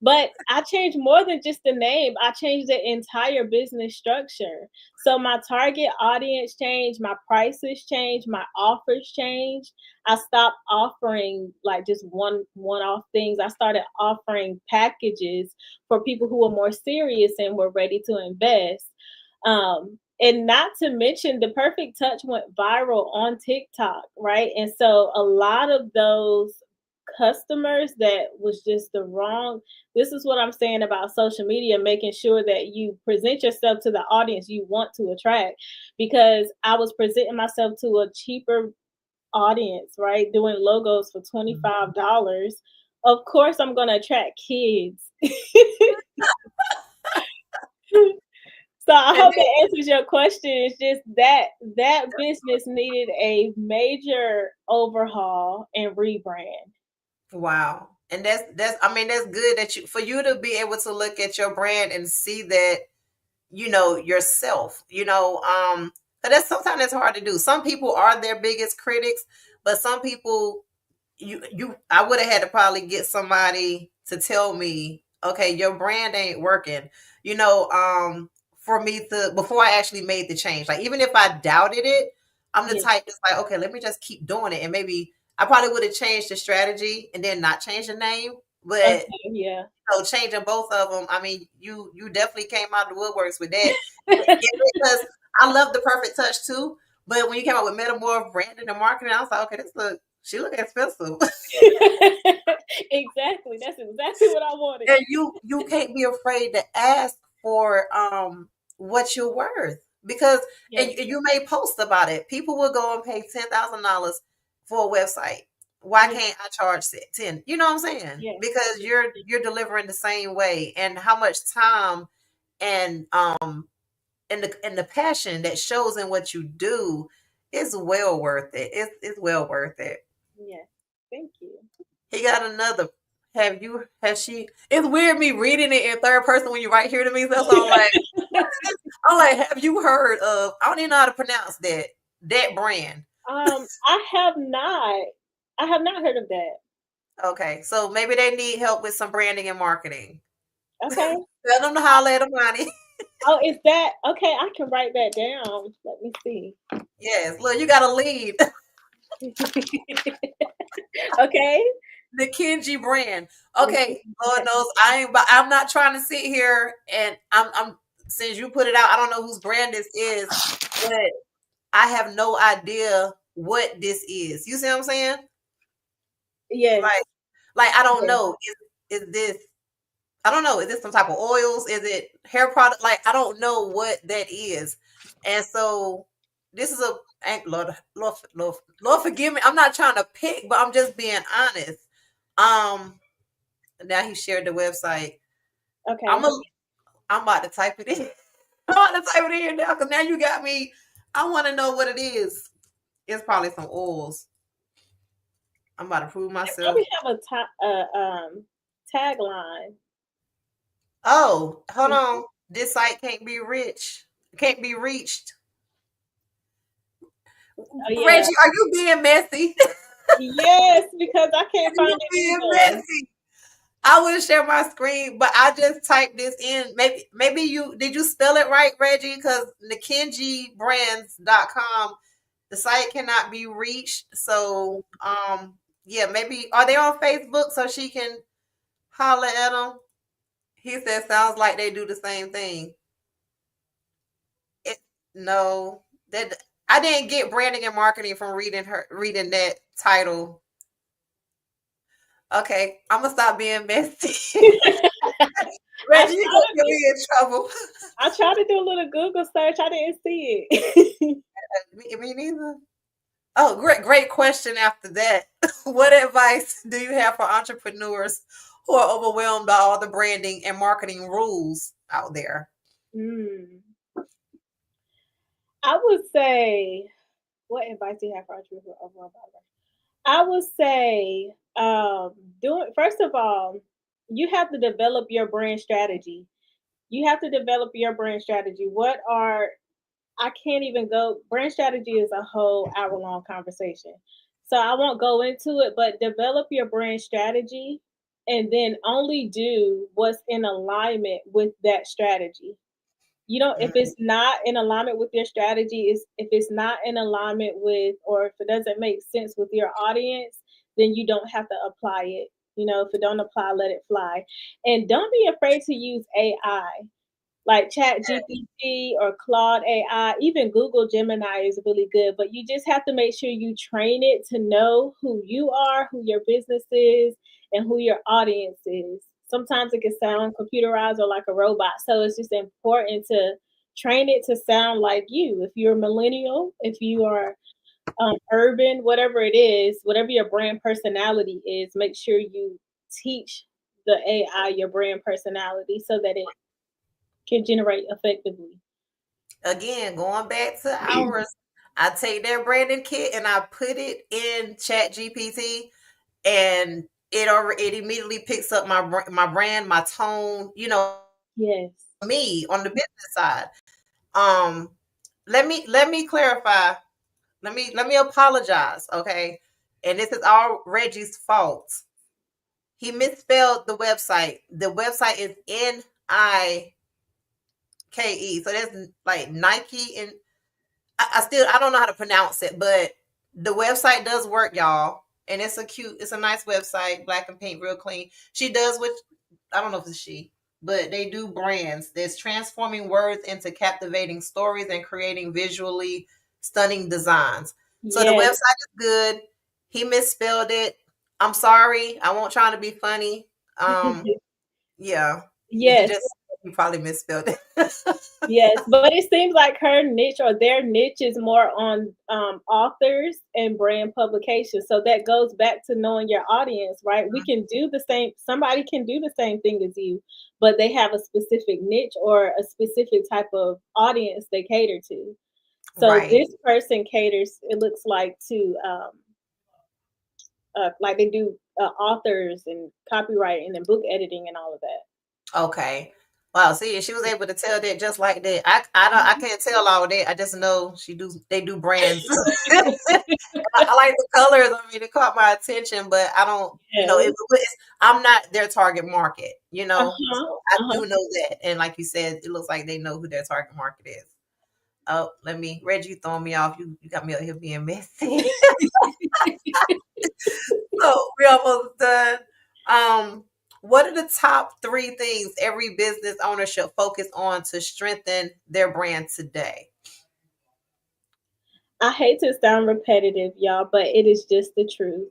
But I changed more than just the name. I changed the entire business structure. So my target audience changed, my prices changed, my offers changed. I stopped offering like just one-off things. I started offering packages for people who were more serious and were ready to invest. And not to mention the perfect touch went viral on TikTok, right? And so a lot of those customers that was just the wrong, this is what I'm saying about social media, making sure that you present yourself to the audience you want to attract, because I was presenting myself to a cheaper audience, right, doing logos for $25. Of course I'm going to attract kids. So I And hope that answers your question. It's just that that business needed a major overhaul and rebrand. wow. And that's I mean that's good that you for you to be able to look at your brand and see that, yourself, 'cause that's sometimes it's hard to do. Some people are their biggest critics, but some people you I would have had to probably get somebody to tell me, okay, your brand ain't working. For me to before I actually made the change. Like even if I doubted it, I'm the Yeah. type that's like, okay, let me just keep doing it. And maybe I probably would have changed the strategy and then not change the name. But Okay. Yeah. changing both of them, I mean, you definitely came out of the woodworks with that. Yeah, because I love the perfect touch too. But when you came out with metamorph branding and marketing, I was like, okay, she look expensive. Exactly. That's exactly what I wanted. And you can't be afraid to ask for what you're worth, because Yes. and you may post about it. People will go and pay $10,000 for a website. Why Yeah. can't I charge 10? You know what I'm saying? Yes. Because you're delivering the same way, and how much time and and the passion that shows in what you do is well worth it. It's well worth it. Yes. Thank you. He got another. Has she? It's weird me reading it in third person when you right here to me. That's why I'm like, have you heard of? I don't even know how to pronounce that brand. I have not. I have not heard of that. Okay, so maybe they need help with some branding and marketing. Okay. Tell them to holler at money. Oh, is that okay? I can write that down. Let me see. Yes, look, you got to lead. Okay. The Kenji brand. Okay. Okay, Lord knows I ain't. But I'm not trying to sit here and I'm. Since you put it out, I don't know whose brand this is, but I have no idea what this is. You see what I'm saying? Yes. Like, I don't Yes. know. Is this? I don't know. Is this some type of oils? Is it hair product? Like, I don't know what that is. And so this is Lord, forgive me. I'm not trying to pick, but I'm just being honest. Um, Now he shared the website. I'm Okay. a, I'm about to type it in. I'm about to type it in now because now you got me. I want to know what it is. It's probably some oils. I'm about to prove They myself. probably have a tagline. Oh, hold on. This site can't be rich. Can't be reached. Oh yeah. Reggie, are you being messy? Yes, because I can't You find it being either. messy. I will share my screen, but I just typed this in. Maybe you did you spell it right, Reggie? Because NikenjiBrands.com. The site cannot be reached. So, yeah, maybe are they on Facebook so she can holler at them? He said, sounds like they do the same thing. It no, that I didn't get branding and marketing from reading that title. Okay, I'm gonna stop being messy. I Reggie, you tried gonna to get do, me in trouble. I tried to do a little Google search. I didn't see it. Me neither. Oh, great question after that. What advice do you have for entrepreneurs who are overwhelmed by all the branding and marketing rules out there? Mm. I would say, what advice do you have for entrepreneurs overall? I would say, doing first of all, you have to develop your brand strategy. You have to develop your brand strategy. What are I can't even go. Brand strategy is a whole hour long conversation. So I won't go into it, but develop your brand strategy and then only do what's in alignment with that strategy. You know, if Mm, it's not in alignment with your strategy, is if it's not in alignment with, or if it doesn't make sense with your audience, then you don't have to apply it. You know, if it don't apply, let it fly. And don't be afraid to use AI like Chat GPT or Claude AI, even Google Gemini is really good, but you just have to make sure you train it to know who you are, who your business is, and who your audience is. Sometimes it can sound computerized or like a robot. So it's just important to train it to sound like you. If you're a millennial, if you are urban, whatever it is, whatever your brand personality is, make sure you teach the AI your brand personality so that it can generate effectively. Again, going back to ours, I take their branding kit and I put it in Chat GPT, and it immediately picks up my brand, my tone, Yes. me on the business side. Um, let me clarify. Let me apologize, okay? And this is all Reggie's fault. He misspelled the website. The website is Nike, so that's like Nike, and I don't know how to pronounce it, but the website does work, y'all. And it's a nice website, black and pink, real clean. She does what I don't know if it's she, but they do brands. There's transforming words into captivating stories and creating visually stunning designs. So the Yes. website is good. He misspelled it. I'm sorry. I won't try to be funny. Um, yeah, he Yes. just he probably misspelled it. Yes. But it seems like her niche or their niche is more on authors and brand publications. So that goes back to knowing your audience, right? We can do the same, somebody can do the same thing as you, but they have a specific niche or a specific type of audience they cater to. So Right. this person caters, it looks like they do authors and copywriting and book editing and all of that. Okay. Wow. See, she was able to tell that just like that. I can't tell all that. I just know they do brands. I like the colors. I mean, it caught my attention, but I don't. Yes. I'm not their target market. So Uh-huh. I Uh-huh. do know that. And like you said, it looks like they know who their target market is. Oh, Reggie, you throwing me off. You got me out here being messy. So we almost done. What are the top three things every business owner should focus on to strengthen their brand today? I hate to sound repetitive, y'all, but it is just the truth.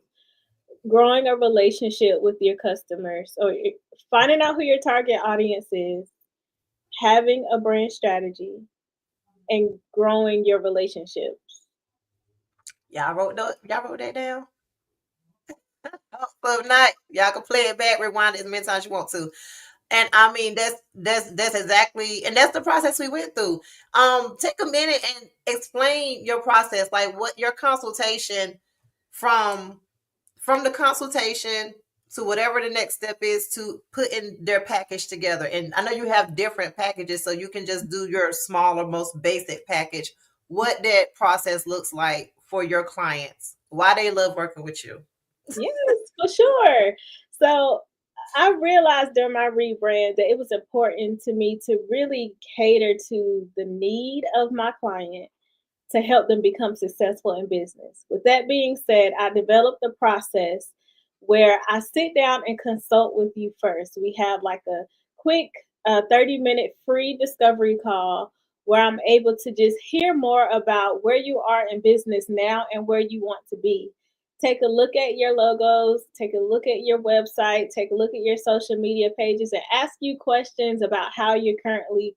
Growing a relationship with your customers or finding out who your target audience is, having a brand strategy, and growing your relationships. Y'all wrote that down? Oh, so if not, y'all can play it back, rewind it as many times you want to. And I mean that's exactly, and that's the process we went through. Take a minute and explain your process, like what your consultation from the consultation to whatever the next step is to putting their package together. And I know you have different packages, so you can just do your smaller, most basic package. What that process looks like for your clients, why they love working with you. Yes, for sure. So I realized during my rebrand that it was important to me to really cater to the need of my client to help them become successful in business. With that being said, I developed a process where I sit down and consult with you first. We have like a quick 30-minute free discovery call where I'm able to just hear more about where you are in business now and where you want to be. Take a look at your logos, take a look at your website, take a look at your social media pages, and ask you questions about how you're currently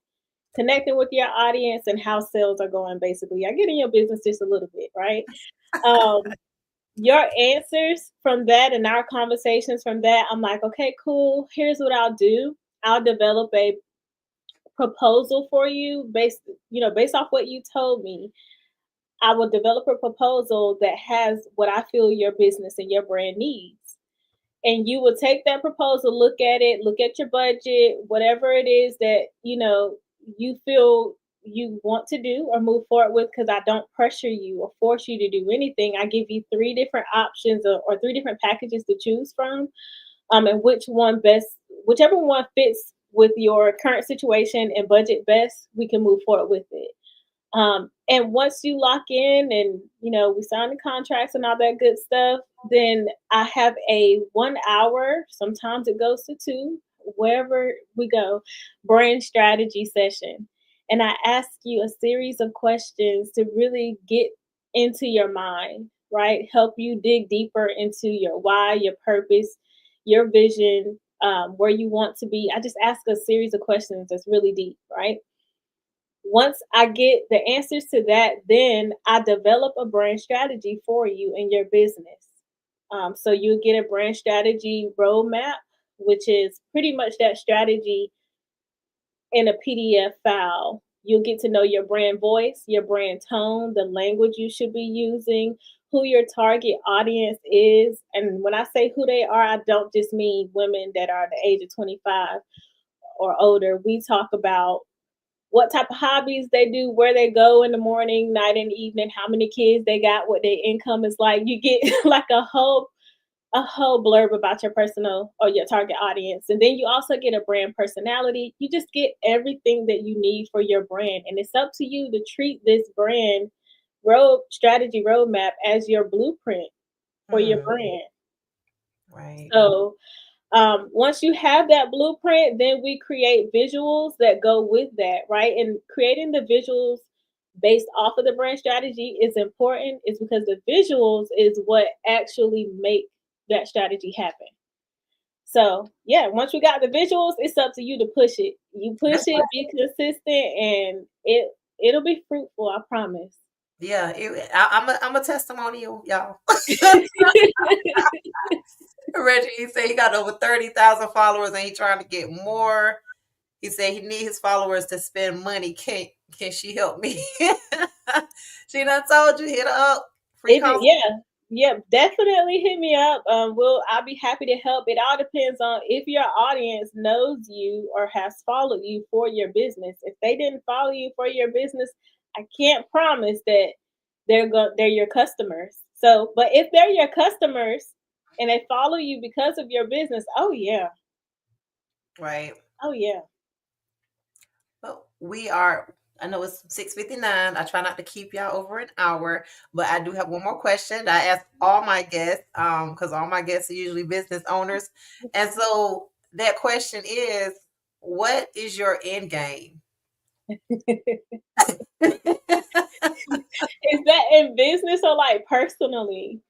connecting with your audience and how sales are going. Basically, I get in your business just a little bit, right? um your answers from that and our conversations from that, I'm like, okay, cool, here's what I'll do. I'll develop a proposal for you based off what you told me. I will develop a proposal that has what I feel your business and your brand needs. And you will take that proposal, look at it, look at your budget, whatever it is that you feel you want to do or move forward with, because I don't pressure you or force you to do anything. I give you three different options, or three different packages to choose from, and whichever one fits with your current situation and budget best, we can move forward with it. And once you lock in and we sign the contracts and all that good stuff, then I have a 1 hour, sometimes it goes to two, wherever we go, brand strategy session. And I ask you a series of questions to really get into your mind, right? Help you dig deeper into your why, your purpose, your vision, where you want to be. I just ask a series of questions that's really deep, right? Once I get the answers to that, then I develop a brand strategy for you in your business. So you get a brand strategy roadmap, which is pretty much that strategy in a PDF file. You'll get to know your brand voice, your brand tone, the language you should be using, who your target audience is. And when I say who they are, I don't just mean women that are the age of 25 or older. We talk about what type of hobbies they do, where they go in the morning, night, and evening, how many kids they got, what their income is like. You get like a whole blurb about your personal or your target audience. And then you also get a brand personality. You just get everything that you need for your brand. And it's up to you to treat this brand roadmap as your blueprint for your Hmm. brand. Right. So once you have that blueprint, then we create visuals that go with that, right? And creating the visuals based off of the brand strategy is important, is because the visuals is what actually make that strategy happen. So yeah, once you got the visuals, it's up to you to push it. You push That's it, right. be consistent, and it'll be fruitful, I promise. Yeah. I'm a testimonial, y'all. Reggie, he said he got over 30,000 followers and he trying to get more. He said he need his followers to spend money. Can she help me? She done told you, hit her up. Free consult. Yeah, yeah, definitely hit me up. I'll be happy to help. It all depends on if your audience knows you or has followed you for your business. If they didn't follow you for your business, I can't promise that they're your customers. So, but if they're your customers and they follow you because of your business, oh yeah, Right. oh yeah. Well, we are. I know it's 6:59. I try not to keep y'all over an hour, but I do have one more question that I ask all my guests, because all my guests are usually business owners, and so that question is, what is your end game? Is that in business or like personally?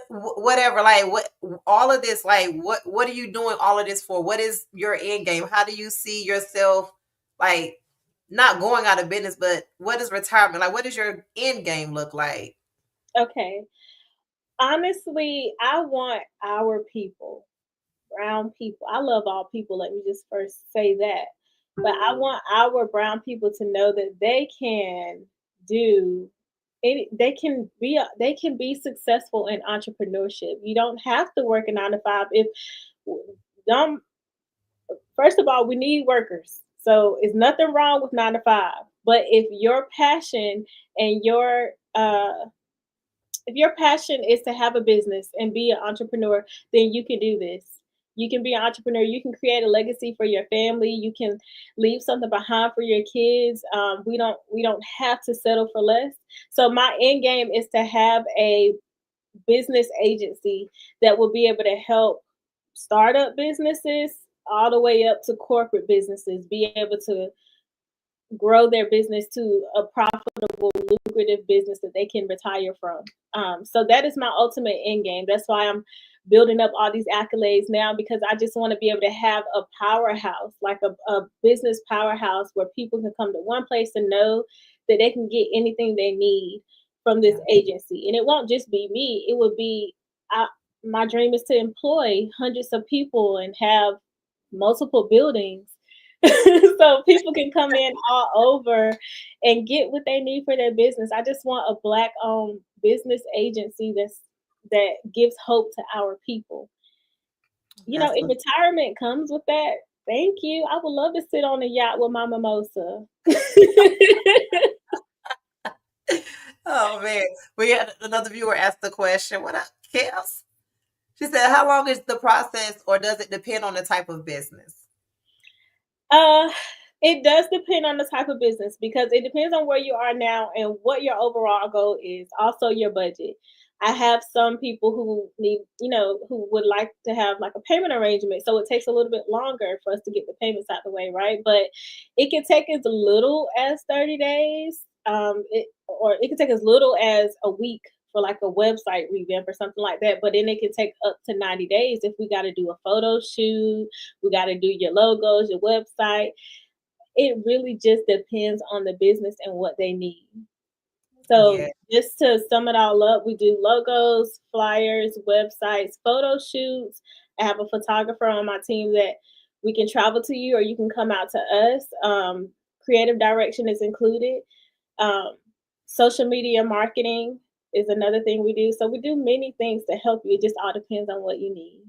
Whatever, like what all of this, like what are you doing all of this for? What is your end game? How do you see yourself, like, not going out of business, but what is retirement like? What does your end game look like? Okay. Honestly, I want our people, brown people. I love all people. Let me just first say that. But I want our brown people to know that they can do they can be successful in entrepreneurship. You don't have to work a 9 to 5. If don't First of all, we need workers. So it's nothing wrong with 9 to 5. But and your if your passion is to have a business and be an entrepreneur, then you can do this. You can be an entrepreneur. You can create a legacy for your family. You can leave something behind for your kids. We don't have to settle for less. So my end game is to have a business agency that will be able to help startup businesses all the way up to corporate businesses be able to grow their business to a profitable, lucrative business that they can retire from. So that is my ultimate end game. That's why I'm building up all these accolades now because I just want to be able to have a powerhouse, like a business powerhouse where people can come to one place and know that they can get anything they need from this Yeah. agency. And it won't just be me, it would be I, my dream is to employ hundreds of people and have multiple buildings so people can come in all over and get what they need for their business. I just want a black owned business agency that gives hope to our people. That's If retirement comes with that, thank you. I would love to sit on a yacht with my mimosa. oh man. We had another viewer ask the question. What up, Kels? She said, how long is the process or does it depend on the type of business? Uh, it does depend on the type of business because it depends on where you are now and what your overall goal is. Also, your budget. I have some people who need, who would like to have like a payment arrangement. So it takes a little bit longer for us to get the payments out the way, right? But it can take as little as 30 days, or it can take as little as a week for like a website revamp or something like that. But then it can take up to 90 days if we got to do a photo shoot, we got to do your logos, your website. It really just depends on the business and what they need. So Yeah. just to sum it all up, we do logos, flyers, websites, photo shoots. I have a photographer on my team that we can travel to you or you can come out to us. Creative direction is included. Um, Social media marketing is another thing we do. So we do many things to help you. It just all depends on what you need.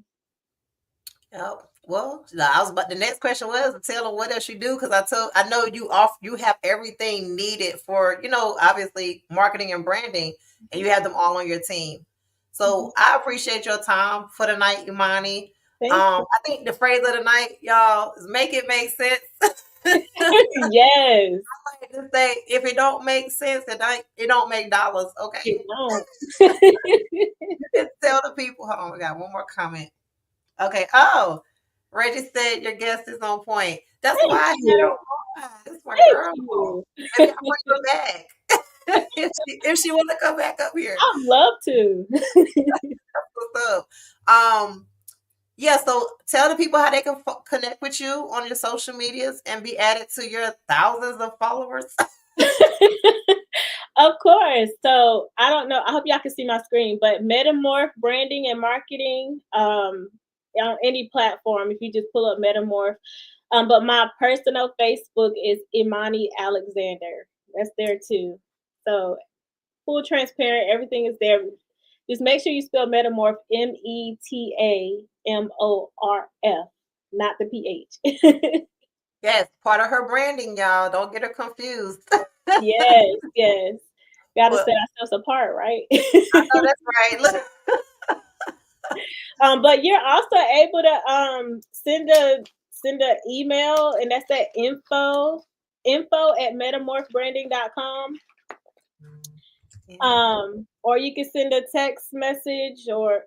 Oh, well, I was about the next question was tell them what else you do because I know you have everything needed for obviously marketing and branding and you have them all on your team. Mhm. So I appreciate your time for the night, Imani. Thank you. I think the phrase of the night, y'all, is make it make sense. Yes, Like to say if it don't make sense, it don't make dollars. it Okay, won't. you can tell the people. Hold on, we got one more comment. Okay. Oh, Reggie said your guest is on point. That's why Thank I had her you. on. That's my Thank girl. you. Maybe I'll bring her back if she want to come back up here. I'd love to. What's up? Um, yeah. So tell the people how they can connect with you on your social medias and be added to your thousands of followers. Of course. So I don't know. I hope y'all can see my screen, but Metamorph Branding and Marketing on any platform. If you just pull up Metamorph, but my personal Facebook is Imani Alexander. That's there too. So full transparent, everything is there. Just make sure you spell Metamorph Metamorf, not the PH. Yes, part of her branding, y'all. Don't get her confused. Yes, yes. Gotta Well, set ourselves apart, right? I know that's right. Look, But you're also able to send a email, and that's at info at metamorphbranding.com. Or you can send a text message or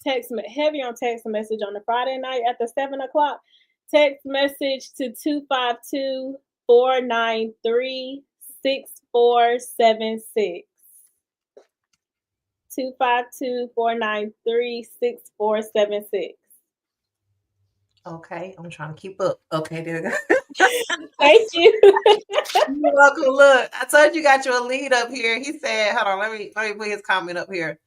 heavy on text message on the Friday night after 7 o'clock. Text message to 252-493-6476. 252-493-6476. okay, I'm trying to keep up. Okay, there we go. Thank you. You're welcome. Look, I told you got your lead up here. He said, hold on, let me put his comment up here.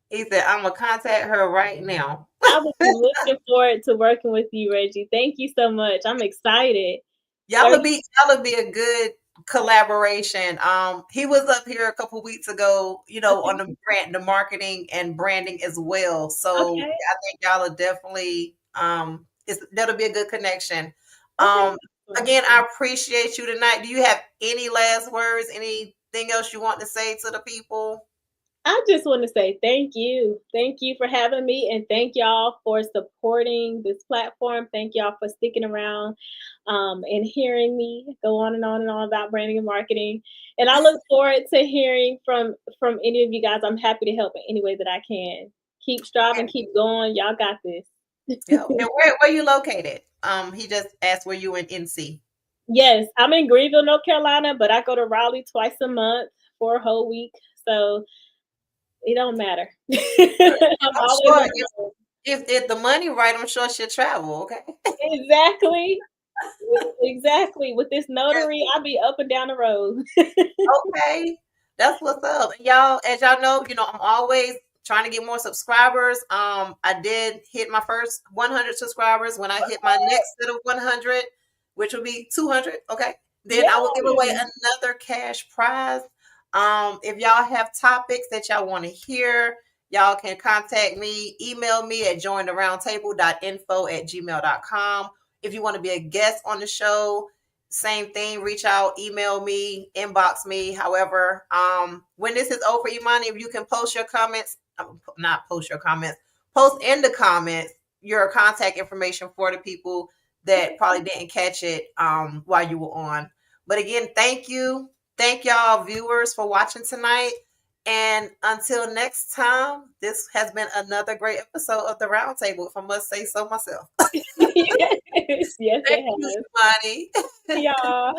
He said, I'm gonna contact her right now. I will be looking forward to working with you, Reggie. Thank you so much. I'm excited. Y'all 30 would be y'all would be a good collaboration. He was up here a couple weeks ago, on Okay. the marketing and branding as well. So Okay. I think y'all are definitely that'll be a good connection. Okay. Um, again, I appreciate you tonight. Do you have any last words? Anything else you want to say to the people? I just want to say thank you. Thank you for having me, and thank y'all for supporting this platform. Thank y'all for sticking around and hearing me go on and on and on about branding and marketing. And I look forward to hearing from any of you guys. I'm happy to help in any way that I can. Keep striving, keep going. Y'all got this. Yeah. And where you located? He just asked where you in NC. Yes, I'm in Greenville, North Carolina, but I go to Raleigh twice a month for a whole week. So it don't matter. I'm I'm always sure on the road. if the money right, I'm sure she'll travel. Okay. Exactly. Exactly. With this Yes. notary, I'll be up and down the road. Okay. That's what's up. And y'all, as y'all know, I'm always trying to get more subscribers. I did hit my first 100 subscribers. When I hit my next set of 100, which will be 200, okay, then Yeah. I will give away another cash prize. If y'all have topics that y'all want to hear, y'all can contact me, email me at jointheroundtable.info@gmail.com. If you want to be a guest on the show, same thing, reach out, email me, inbox me. However, when this is over, Imani, if you can post your comments, not post your comments, post in the comments your contact information for the people that probably didn't catch it while you were on. But again, thank you. Thank y'all viewers for watching tonight. And until next time, this has been another great episode of the Roundtable, if I must say so myself. Yes, yes, Thank it you, has. Imani. Yeah.